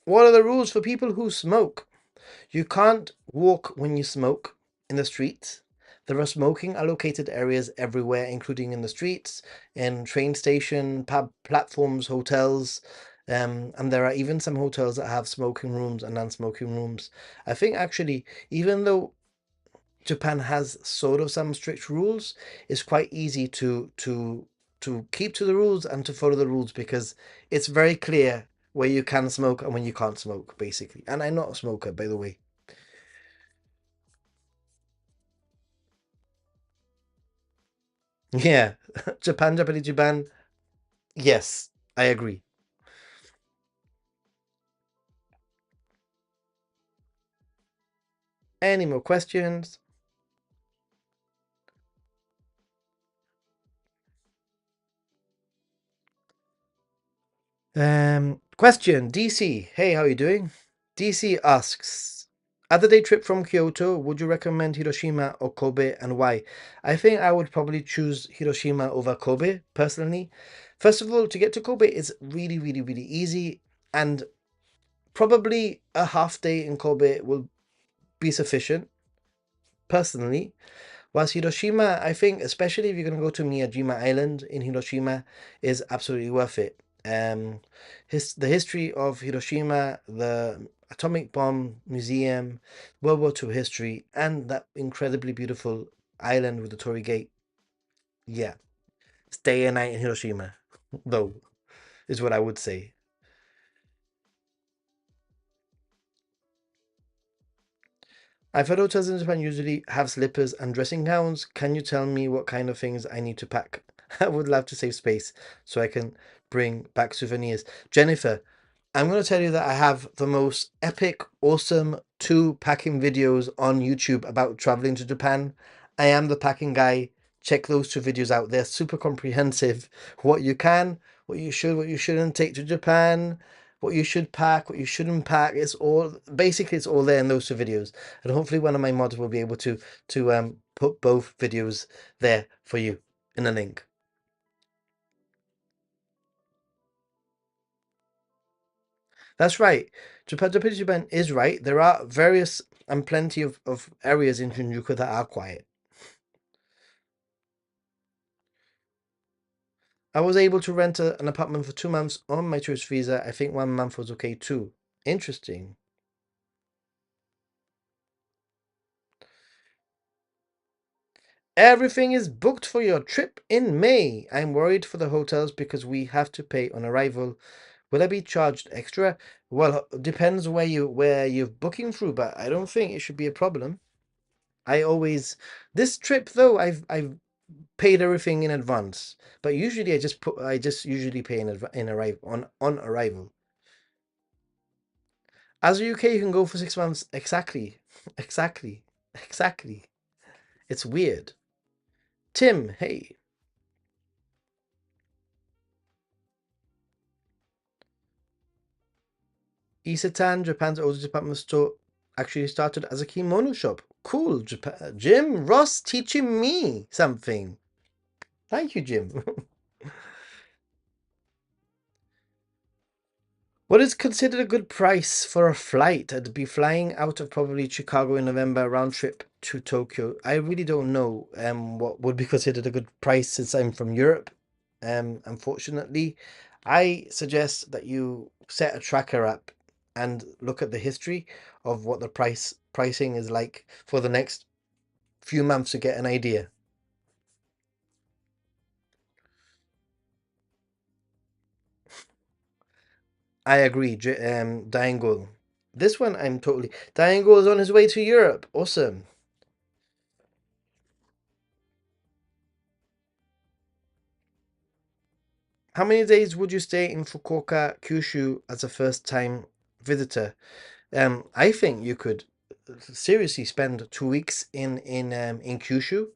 What are the rules for people who smoke? You can't walk when you smoke in the streets. There are smoking allocated areas everywhere, including in the streets, in train station, pub platforms, hotels. And there are even some hotels that have smoking rooms and non-smoking rooms. I think actually, even though Japan has sort of some strict rules, it's quite easy to keep to the rules and to follow the rules because it's very clear where you can smoke and when you can't smoke, basically. And I'm not a smoker, by the way. Yeah, Japanese Japan. Yes, I agree. Any more questions? Question DC. Hey, how are you doing? DC asks, other day trip from Kyoto, would you recommend Hiroshima or Kobe and why? I think I would probably choose Hiroshima over Kobe personally. First of all, to get to Kobe is really, really, really easy, and probably a half day in Kobe will be sufficient personally. Whilst Hiroshima, I think, especially if you're going to go to Miyajima Island in Hiroshima, is absolutely worth it. The history of Hiroshima, the atomic bomb museum, World War II history, and that incredibly beautiful island with the Torii Gate. Yeah, stay a night in Hiroshima, though, is what I would say. I've heard hotels in Japan usually have slippers and dressing gowns. Can you tell me what kind of things I need to pack? I would love to save space so I can bring back souvenirs. Jennifer, I'm going to tell you that I have the most epic, awesome two packing videos on YouTube about traveling to Japan. I am the packing guy. Check those two videos out. They're super comprehensive. What you can, what you should, what you shouldn't take to Japan, what you should pack, what you shouldn't pack. It's all basically it's all there in those two videos. And hopefully one of my mods will be able to put both videos there for you in a link. That's right. Japan is right. There are various and plenty of areas in Shinjuku that are quiet. I was able to rent an apartment for 2 months on my tourist visa. I think 1 month was okay too. Interesting. Everything is booked for your trip in May. I'm worried for the hotels because we have to pay on arrival. Will I be charged extra? Well, depends where you're booking through, but I don't think it should be a problem. I always this trip though I've paid everything in advance, but usually I just usually pay in arrive on arrival. As a UK, you can go for 6 months. Exactly, exactly, exactly. It's weird. Tim, hey, Isatan, Japan's oldest department store, actually started as a kimono shop. Cool, Japan. Jim Ross teaching me something. Thank you, Jim. What is considered a good price for a flight? I'd be flying out of probably Chicago in November, round trip to Tokyo. I really don't know what would be considered a good price since I'm from Europe. Unfortunately. I suggest that you set a tracker app and look at the history of what the pricing is like for the next few months to get an idea. I agree, Diango. This one I'm totally. Diango is on his way to Europe. Awesome. How many days would you stay in Fukuoka, Kyushu as a first time visitor? I think you could seriously spend 2 weeks in Kyushu,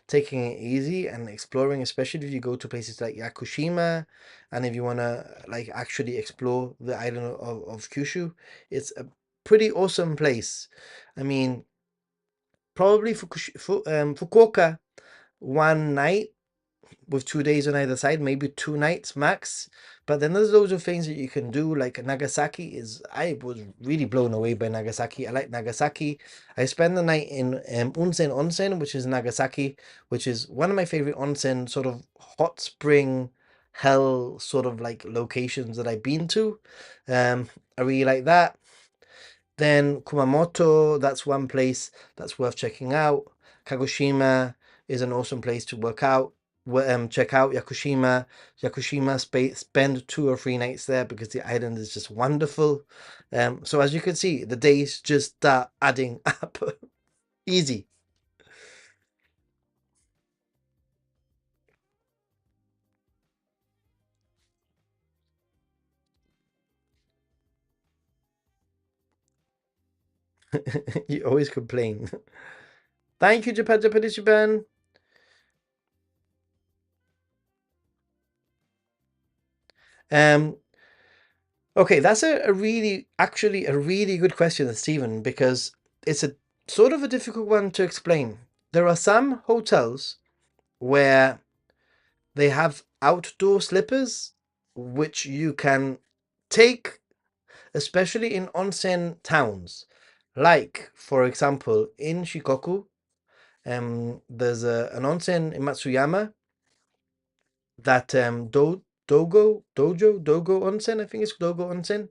taking it easy and exploring, especially if you go to places like Yakushima, and if you wanna like actually explore the island of Kyushu, it's a pretty awesome place. I mean, probably Fukuoka 1 night with 2 days on either side, maybe 2 nights max. But then there's loads of things that you can do. Like Nagasaki is, I was really blown away by Nagasaki. I like Nagasaki. I spent the night in Onsen, which is Nagasaki, which is one of my favorite onsen sort of hot spring hell sort of like locations that I've been to. I really like that. Then Kumamoto, that's one place that's worth checking out. Kagoshima is an awesome place to work out. Check out Yakushima. Spend 2 or 3 nights there because the island is just wonderful. So as you can see, the days just start adding up. Easy. You always complain. Thank you, Japan. Um, Okay, that's actually a really good question, Stephen, because it's a sort of a difficult one to explain. There are some hotels where they have outdoor slippers, which you can take, especially in onsen towns. Like, for example, in Shikoku, there's an onsen in Matsuyama that Dogo Onsen, I think it's Dogo Onsen.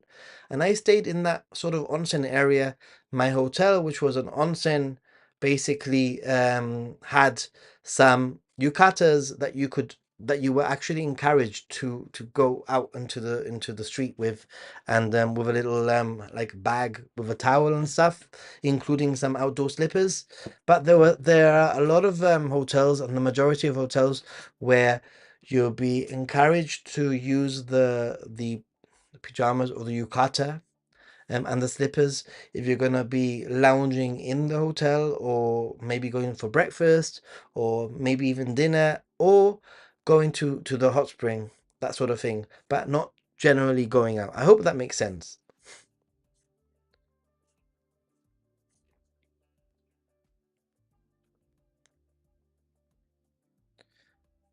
And I stayed in that sort of onsen area. My hotel, which was an onsen, basically had some yukatas that you were actually encouraged to go out into the street with, and with a little like bag with a towel and stuff, including some outdoor slippers. But there are a lot of hotels, and the majority of hotels where you'll be encouraged to use the pajamas or the yukata and the slippers if you're going to be lounging in the hotel, or maybe going for breakfast, or maybe even dinner, or going to the hot spring, that sort of thing, but not generally going out. I hope that makes sense.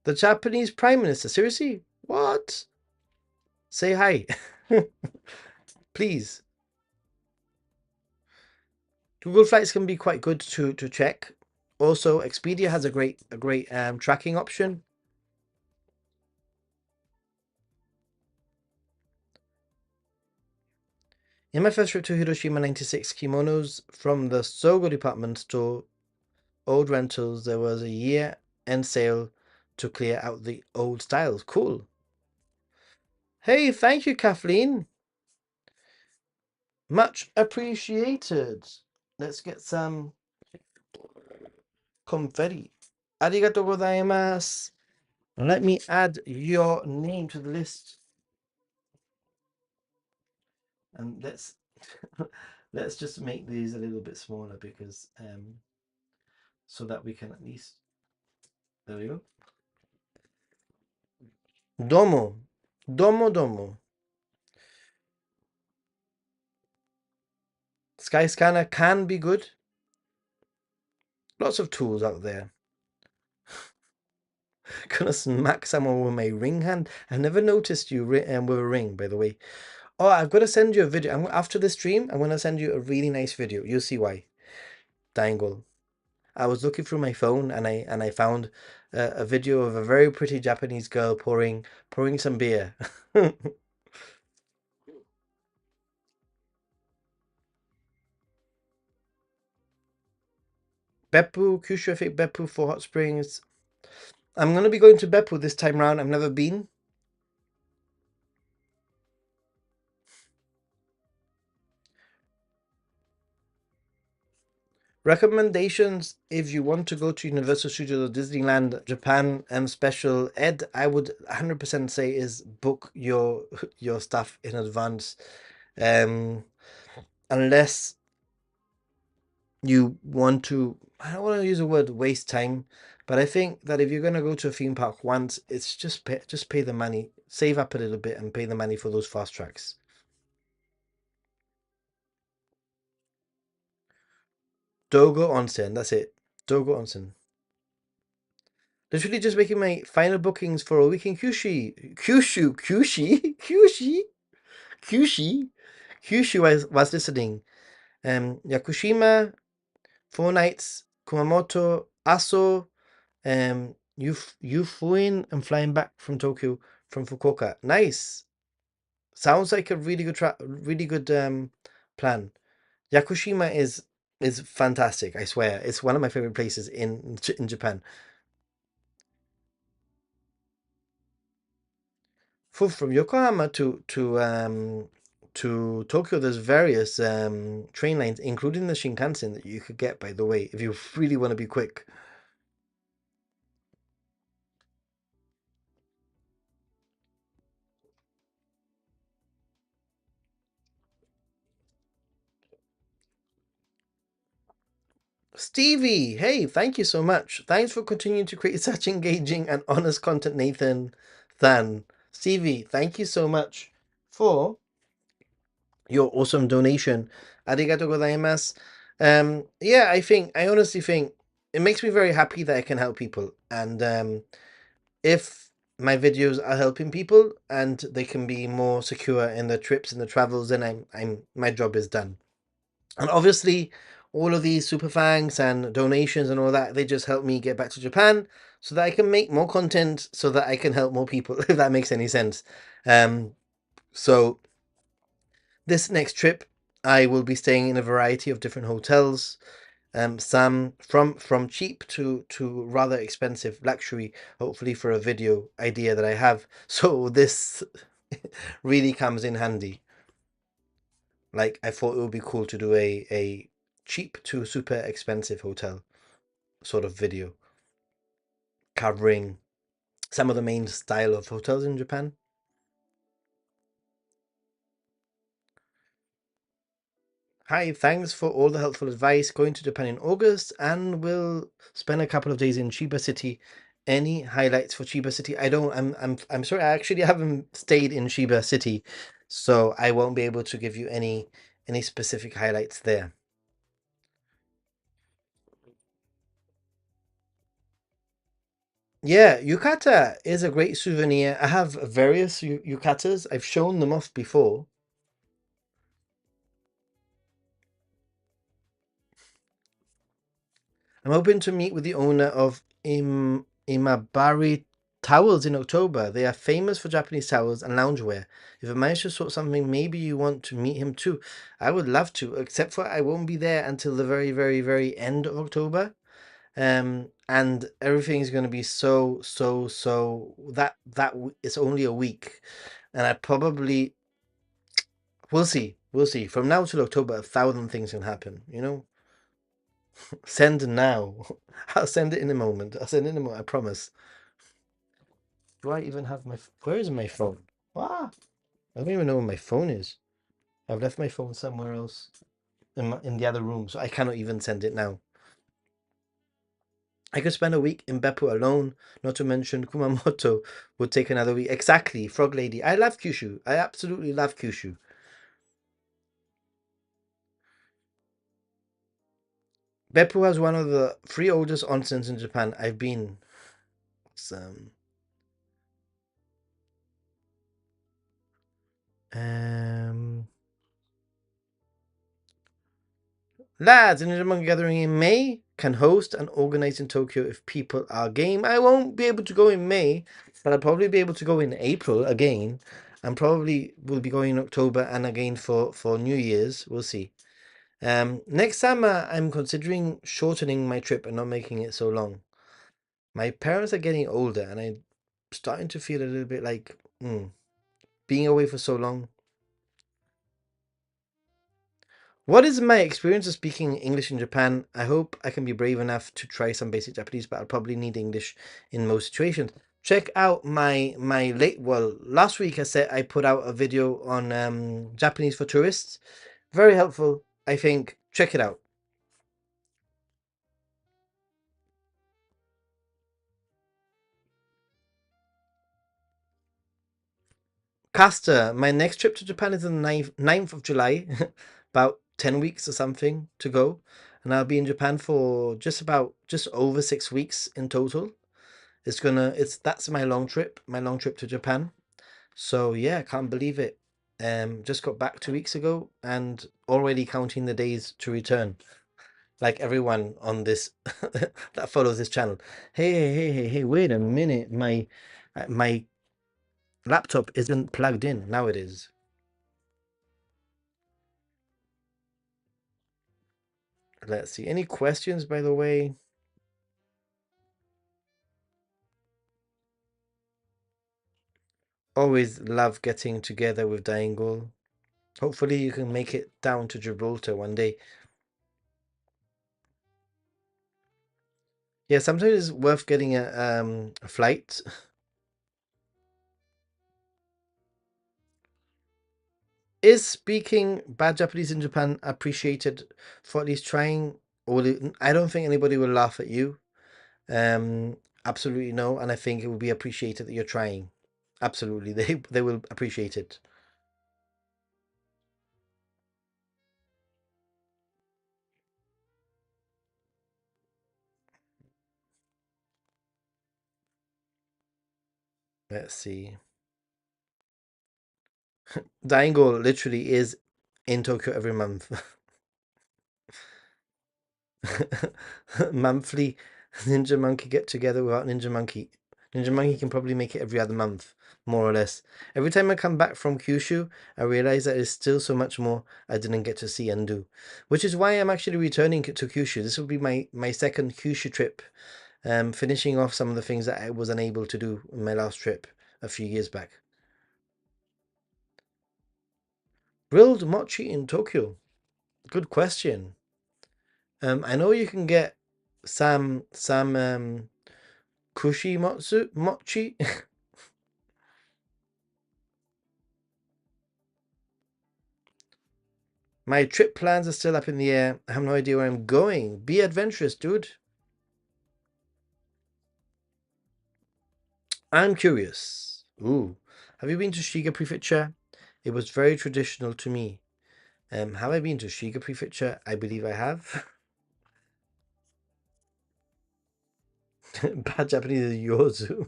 The Japanese Prime Minister, seriously? What? Say hi. Please. Google Flights can be quite good to check. Also, Expedia has a great tracking option. In my first trip to Hiroshima, 96 kimonos from the Sogo department store, old rentals. There was a year end sale to clear out the old styles. Cool. Hey, thank you, Kathleen. Much appreciated. Let's get some confetti. Arigato gozaimasu. Let me add your name to the list, and let's just make these a little bit smaller because so that we can at least, there we go. Domo. Domo. Skyscanner can be good. Lots of tools out there. Gonna smack someone with my ring hand. I've never noticed you with a ring, by the way. Oh, I've got to send you a video. After the stream, I'm gonna send you a really nice video. You'll see why. Dangle. I was looking through my phone and I found a video of a very pretty Japanese girl pouring some beer. Beppu, Kyushu, I think Beppu for hot springs. I'm gonna be going to Beppu this time round. I've never been. Recommendations if you want to go to Universal Studios or Disneyland Japan special ed, I would 100% say is book your stuff in advance. Um, unless you want to, I don't want to use the word waste time, but I think that if you're going to go to a theme park once, it's just pay the money, save up a little bit and pay the money for those fast tracks. Dogo Onsen, that's it. Dogo Onsen. Literally just making my final bookings for a week in Kyushu was listening. Yakushima, 4 nights, Kumamoto, Aso, Yufuin, and flying back from Tokyo from Fukuoka. Nice. Sounds like a really good plan. Yakushima is fantastic. I swear, it's one of my favorite places in Japan. From Yokohama to Tokyo, there's various train lines, including the Shinkansen that you could get. By the way, if you really want to be quick. Stevie, hey, thank you so much. Thanks for continuing to create such engaging and honest content, Nathan. Than Stevie, thank you so much for your awesome donation. Arigato gozaimasu. Yeah, I honestly think it makes me very happy that I can help people. And if my videos are helping people and they can be more secure in their trips and the travels, then my job is done. And obviously, all of these super thanks and donations and all that, they just help me get back to Japan so that I can make more content so that I can help more people, if that makes any sense. So this next trip, I will be staying in a variety of different hotels. Some from cheap to rather expensive luxury, hopefully for a video idea that I have. So this really comes in handy. Like I thought it would be cool to do a cheap to super expensive hotel sort of video covering some of the main style of hotels in Japan. Hi, thanks for all the helpful advice. Going to Japan in August and we'll spend a couple of days in Chiba City. Any highlights for Chiba City? I don't I'm sorry, I actually haven't stayed in Chiba City, so I won't be able to give you any specific highlights there. Yeah, yukata is a great souvenir. I have various yukatas. I've shown them off before. I'm hoping to meet with the owner of Imabari Towels in October. They are famous for Japanese towels and loungewear. If I manage to sort something, maybe you want to meet him too. I would love to, except for I won't be there until the very, very, very end of October. And everything's going to be so it's only a week, and I probably we'll see. From now till October, 1,000 things can happen. Send now. I'll send it in a moment. I'll send it in a moment. I promise. Do I even have Where is my phone? Ah, I don't even know where my phone is. I've left my phone somewhere else in the other room, so I cannot even send it now. I could spend a week in Beppu alone, not to mention Kumamoto would take another week. Exactly, Frog Lady. I love Kyushu. I absolutely love Kyushu. Beppu has one of the three oldest onsens in Japan. I've been. Some. Um, Lads, Ninja Monkey Gathering in May. can host and organize in Tokyo if people are game. I won't be able to go in May, but I'll probably be able to go in April again, and probably will be going in October and again for New Year's. We'll see. Next summer, I'm considering shortening my trip and not making it so long. My parents are getting older, and I'm starting to feel a little bit like being away for so long. What is my experience of speaking English in Japan? I hope I can be brave enough to try some basic Japanese, but I'll probably need English in most situations. Check out my last week I said I put out a video on Japanese for tourists. Very helpful, I think. Check it out. Castor, my next trip to Japan is on the 9th of July, about 10 weeks or something to go. And I'll be in Japan for just over 6 weeks in total. That's my long trip to Japan. So yeah, I can't believe it. Just got back 2 weeks ago and already counting the days to return. Like everyone on this that follows this channel. Hey, wait a minute. My laptop isn't plugged in. Now it is. Let's see. Any questions, by the way? Always love getting together with Diangle. Hopefully you can make it down to Gibraltar one day. Yeah, sometimes it's worth getting a flight. Is speaking bad Japanese in Japan appreciated for at least trying? I don't think anybody will laugh at you. Absolutely no, and I think it will be appreciated that you're trying. Absolutely, they will appreciate it. Let's see. Daingo literally is in Tokyo every month. Monthly Ninja Monkey get together without Ninja Monkey. Ninja Monkey can probably make it every other month, more or less. Every time I come back from Kyushu, I realize that there's still so much more I didn't get to see and do. Which is why I'm actually returning to Kyushu. This will be my second Kyushu trip, finishing off some of the things that I was unable to do in my last trip a few years back. Grilled mochi in Tokyo. Good question. I know you can get some kushi mochi. My trip plans are still up in the air. I have no idea where I'm going. Be adventurous, dude. I'm curious. Ooh. Have you been to Shiga Prefecture? It was very traditional to me. Have I been to Shiga Prefecture? I believe I have. Bad Japanese is yozu.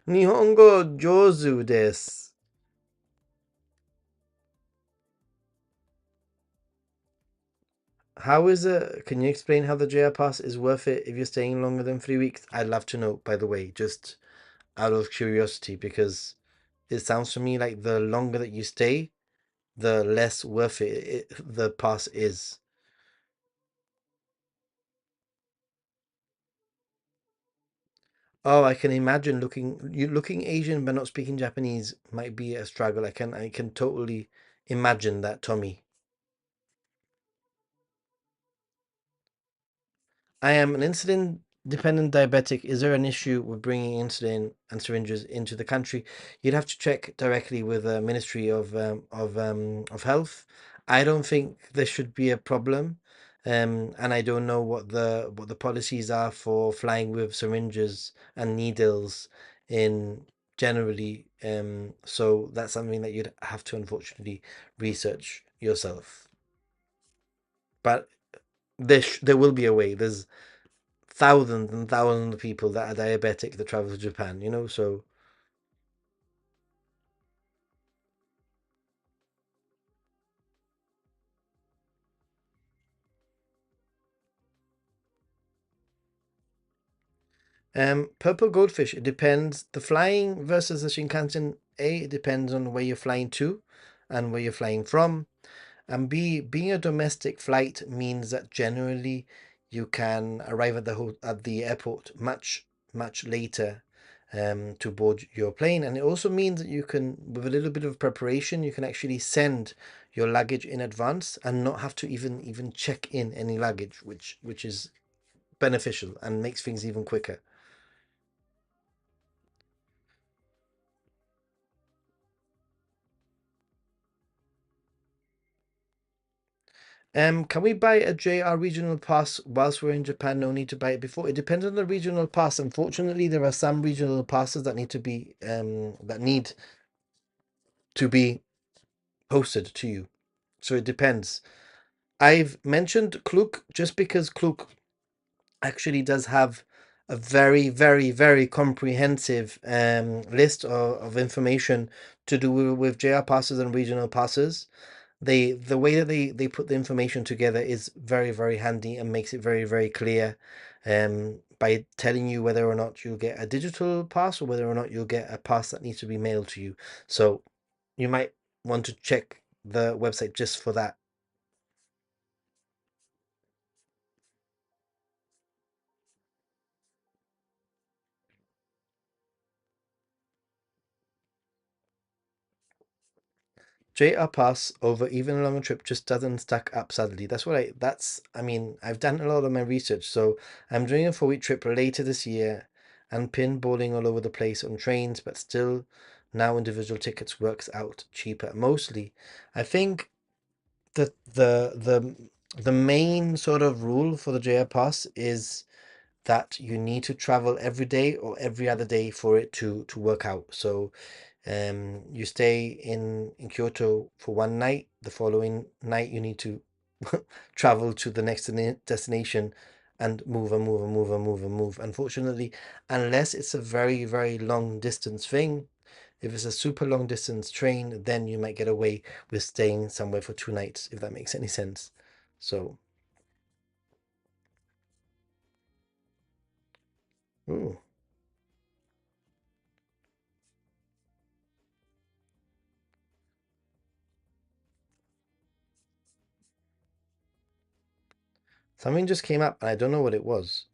Nihongo jozu desu. How is it? Can you explain how the JR Pass is worth it if you're staying longer than 3 weeks? I'd love to know, by the way, just out of curiosity, because it sounds to me like the longer that you stay, the less worth the pass is. Oh, I can imagine looking Asian but not speaking Japanese might be a struggle. I can totally imagine that, Tommy. I am an insulin dependent diabetic. Is there an issue with bringing insulin and syringes into the country? You'd have to check directly with the Ministry of Health. I don't think there should be a problem, and I don't know what the policies are for flying with syringes and needles in generally. So that's something that you'd have to unfortunately research yourself. But there will be a way. There's thousands and thousands of people that are diabetic that travel to Japan, so Purple goldfish, it depends. The flying versus the Shinkansen, A, it depends on where you're flying to and where you're flying from. And B, being a domestic flight means that generally you can arrive at the airport much later to board your plane. And it also means that you can, with a little bit of preparation, you can actually send your luggage in advance and not have to even check in any luggage, which is beneficial and makes things even quicker. Can we buy a JR regional pass whilst we're in Japan? No need to buy it before. It depends on the regional pass. Unfortunately, there are some regional passes that need to be posted to you. So it depends. I've mentioned Klook just because Klook actually does have a very comprehensive list of information to do with JR passes and regional passes. The way that they put the information together is very handy and makes it very clear by telling you whether or not you'll get a digital pass or whether or not you'll get a pass that needs to be mailed to you. So you might want to check the website just for that. JR Pass over even a longer trip just doesn't stack up, sadly. I mean, I've done a lot of my research, so I'm doing a 4 week trip later this year and pinballing all over the place on trains, but still now individual tickets works out cheaper. Mostly, I think that the main sort of rule for the JR Pass is that you need to travel every day or every other day for it to work out. So you stay in Kyoto for one night. The following night, you need to travel to the next destination and move and move and move and move and move. Unfortunately, unless it's a very long distance thing, if it's a super long distance train, then you might get away with staying somewhere for 2 nights, if that makes any sense. So, ooh, something just came up and I don't know what it was.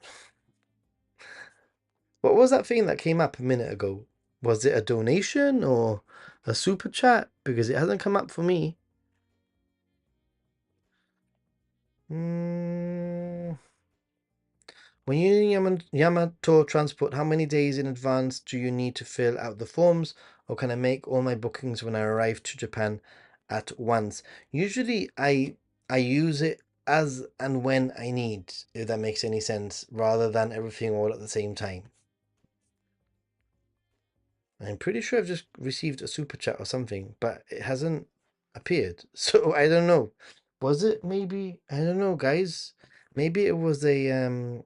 What was that thing that came up a minute ago? Was it a donation or a super chat? Because it hasn't come up for me. Mm, when you're in Yamato Transport, how many days in advance do you need to fill out the forms? Or can I make all my bookings when I arrive to Japan at once? Usually I use it as and when I need, if that makes any sense, rather than everything all at the same time. I'm pretty sure I've just received a super chat or something, but it hasn't appeared. So I don't know. Was it maybe? I don't know, guys. Maybe it was a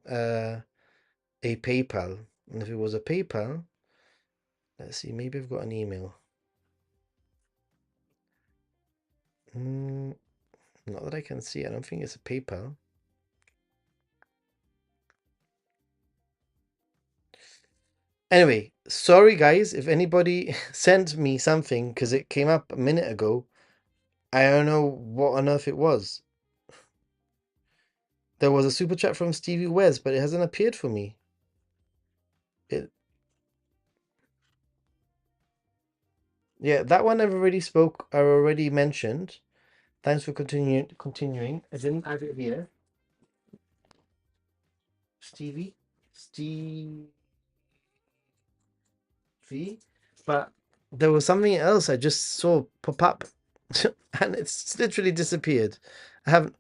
PayPal. And if it was a PayPal, let's see, maybe I've got an email. Mm, not that I can see. I don't think it's a PayPal. Anyway, sorry guys if anybody sent me something because it came up a minute ago. I don't know what on earth it was. There was a super chat from Stevie Wes, but it hasn't appeared for me. It Yeah, that one I already mentioned. Thanks for continuing. I didn't have it here. Stevie. Stevie. But there was something else I just saw pop up and it's literally disappeared. I haven't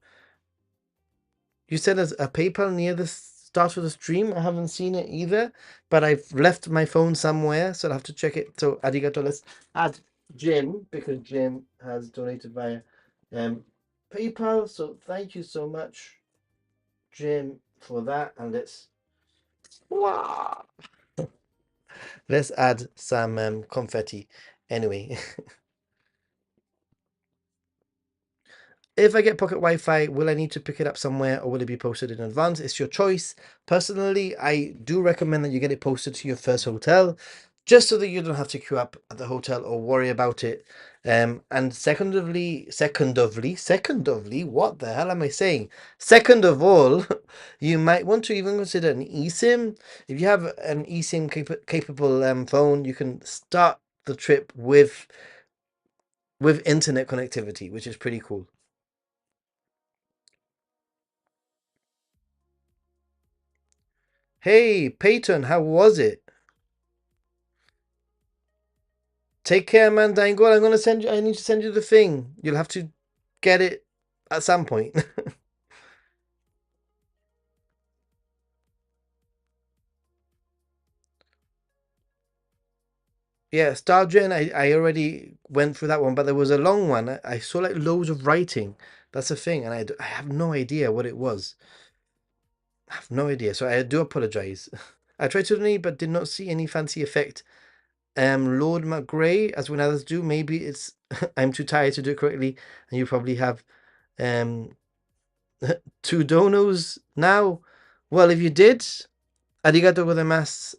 You said there's a PayPal near the start of the stream. I haven't seen it either, but I've left my phone somewhere, so I'll have to check it. So arigato. Let's add Jim because Jim has donated via um PayPal. So thank you so much, Jim, for that. And Wow. Let's add some confetti. Anyway, If I get pocket Wi-Fi, will I need to pick it up somewhere or will it be posted in advance? It's your choice. Personally, I do recommend that you get it posted to your first hotel, just so that you don't have to queue up at the hotel or worry about it. And secondly, what the hell am I saying? Second of all, you might want to even consider an eSIM. If you have an eSIM capable phone, you can start the trip with internet connectivity, which is pretty cool. Hey, Peyton, how was it? Take care, man. Dangle. I'm gonna send you. I need to send you the thing. You'll have to get it at some point. Yeah, Star Gen. I already went through that one, but there was a long one. I saw like loads of writing. That's a thing, and I have no idea what it was. I have no idea. So I do apologize. I tried to read, but did not see any fancy effect. Lord McGray, as when others do. Maybe it's I'm too tired to do it correctly, and you probably have um two donos now. Well, if you did, arigato gozaimasu.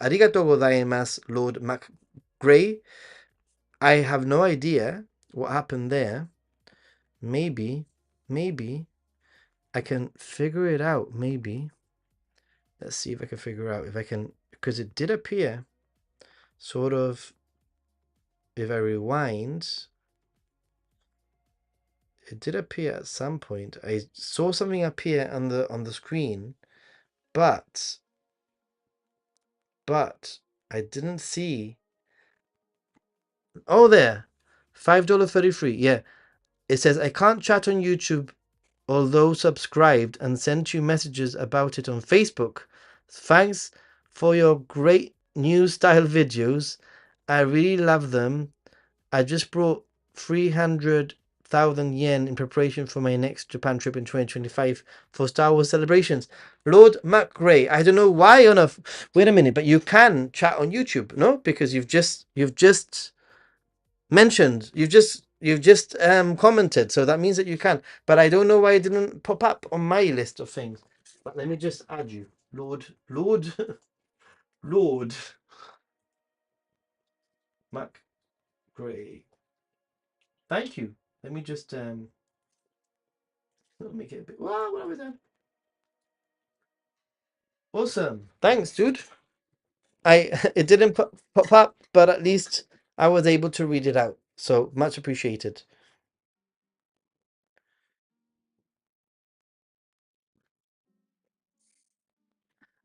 Arigato gozaimasu, Lord McGray. I have no idea what happened there. Maybe, maybe I can figure it out. Maybe. Let's see if I can figure out if I can, because it did appear sort of. If I rewind, it did appear at some point. I saw something appear on the screen, but but I didn't see. Oh, there, $5.33. Yeah, it says I can't chat on YouTube, although subscribed and sent you messages about it on Facebook. Thanks for your great new style videos. I really love them. I just brought 300,000 yen in preparation for my next Japan trip in 2025 for Star Wars celebrations. Lord McGray, I don't know why on earth. Wait a minute, but you can chat on YouTube, no? Because you've just mentioned, you've just commented, so that means that you can. But I don't know why it didn't pop up on my list of things. But let me just add you, Lord, Lord McGray. Thank you. Let me just make it a bit. Wow, what have I done? Awesome. Thanks, dude. I it didn't pop up, but at least I was able to read it out. So much appreciated.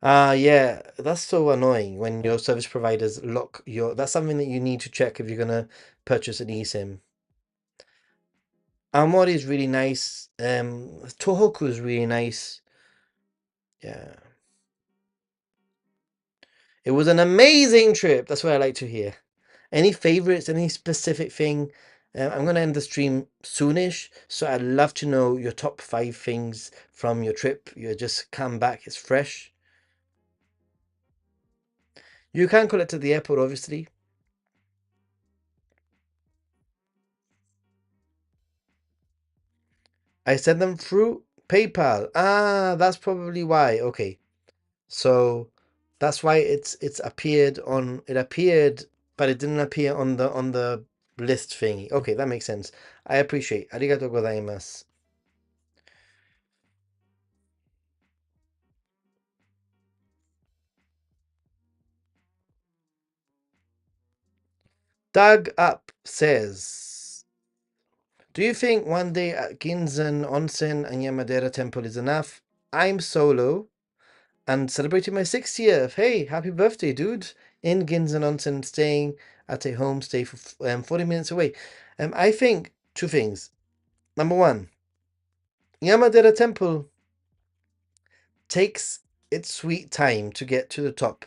Yeah, that's so annoying when your service providers lock your. That's something that you need to check if you're gonna purchase an eSIM. Amori is really nice. Tohoku is really nice. Yeah, it was an amazing trip. That's what I like to hear. Any favorites? Any specific thing? I'm gonna end the stream soonish, so I'd love to know your top five things from your trip. You just come back, it's fresh. You can collect at the airport, obviously. I sent them through PayPal. Ah, that's probably why. Okay, so that's why it's appeared on. It appeared, but it didn't appear on the list thingy. Okay, that makes sense. I appreciate. Arigato gozaimasu. Doug Up says, do you think one day at Ginzan Onsen and Yamadera Temple is enough? I'm solo and celebrating my 6th year. Hey, happy birthday, dude. In Ginzan Onsen, staying at a homestay for 40 minutes away. I think two things. Number one, Yamadera Temple takes its sweet time to get to the top.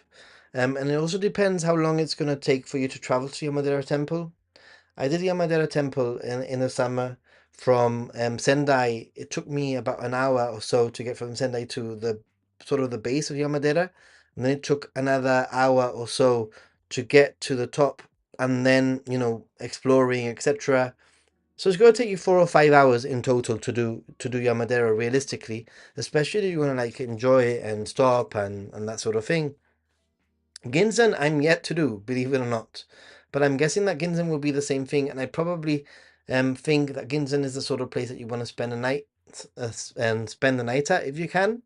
And it also depends how long it's going to take for you to travel to Yamadera Temple. I did Yamadera Temple in the summer from Sendai. It took me about an hour or so to get from Sendai to the sort of the base of Yamadera, and then it took another hour or so to get to the top, and then exploring, etc. So it's going to take you 4 or 5 hours in total to do your Madeira realistically, especially if you want to like enjoy it and stop and that sort of thing. Ginza I'm yet to do, believe it or not, but I'm guessing that Ginza will be the same thing, and I probably think that Ginza is the sort of place that you want to spend a night and spend the night at if you can.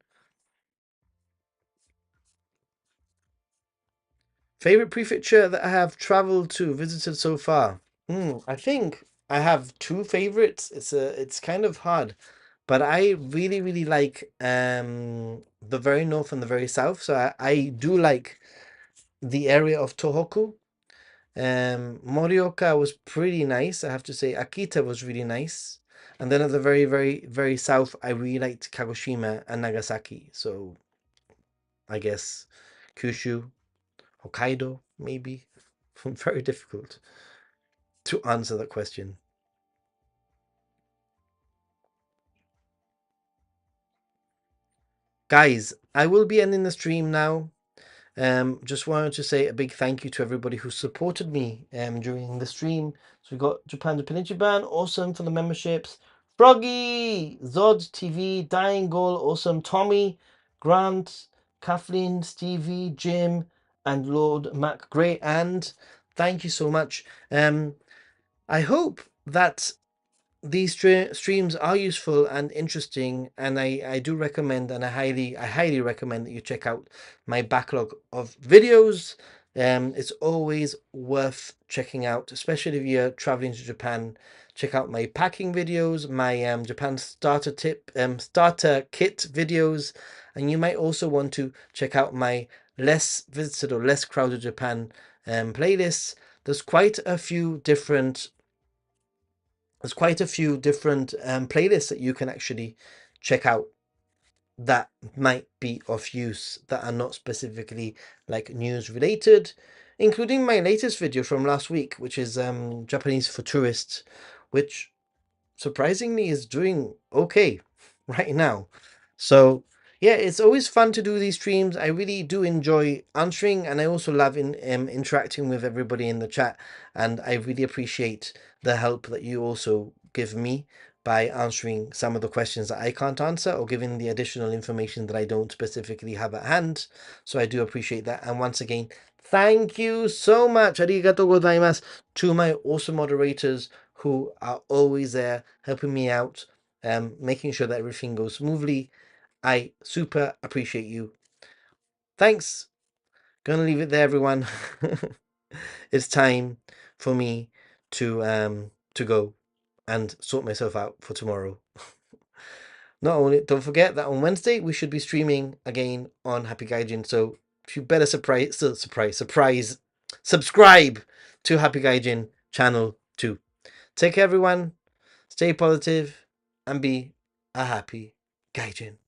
Favorite prefecture that I have traveled to, visited so far. I think I have two favorites. It's kind of hard, but I really really like the very north and the very south. So I do like the area of Tohoku. Morioka was pretty nice, I have to say. Akita was really nice. And then at the very, very, very south, I really liked Kagoshima and Nagasaki. So I guess Kyushu, Hokkaido, maybe. Very difficult to answer that question. Guys, I will be ending the stream now. Just wanted to say a big thank you to everybody who supported me during the stream. So we got Japan to Penichiban, awesome for the memberships. Froggy, Zod TV, Dying Goal, awesome. Tommy, Grant, Kathleen, Stevie, Jim, and Lord Mac Gray. And thank you so much. I hope that these streams are useful and interesting, and I do recommend, and I highly recommend that you check out my backlog of videos. It's always worth checking out, especially if you're traveling to Japan. Check out my packing videos, my Japan starter kit videos, and you might also want to check out my less visited or less crowded Japan playlists. There's quite a few different playlists that you can actually check out that might be of use that are not specifically like news related, including my latest video from last week, which is Japanese for tourists, which surprisingly is doing okay right now. So yeah, it's always fun to do these streams. I really do enjoy answering, and I also love interacting with everybody in the chat. And I really appreciate the help that you also give me by answering some of the questions that I can't answer or giving the additional information that I don't specifically have at hand. So I do appreciate that. And once again, thank you so much. Arigatou gozaimasu to my awesome moderators who are always there helping me out, making sure that everything goes smoothly. I super appreciate you. Thanks. Gonna leave it there, everyone. It's time for me to go and sort myself out for tomorrow. Not only, don't forget that on Wednesday we should be streaming again on Happy Gaijin. So if you better subscribe to Happy Gaijin channel too. Take care, everyone. Stay positive and be a happy Gaijin.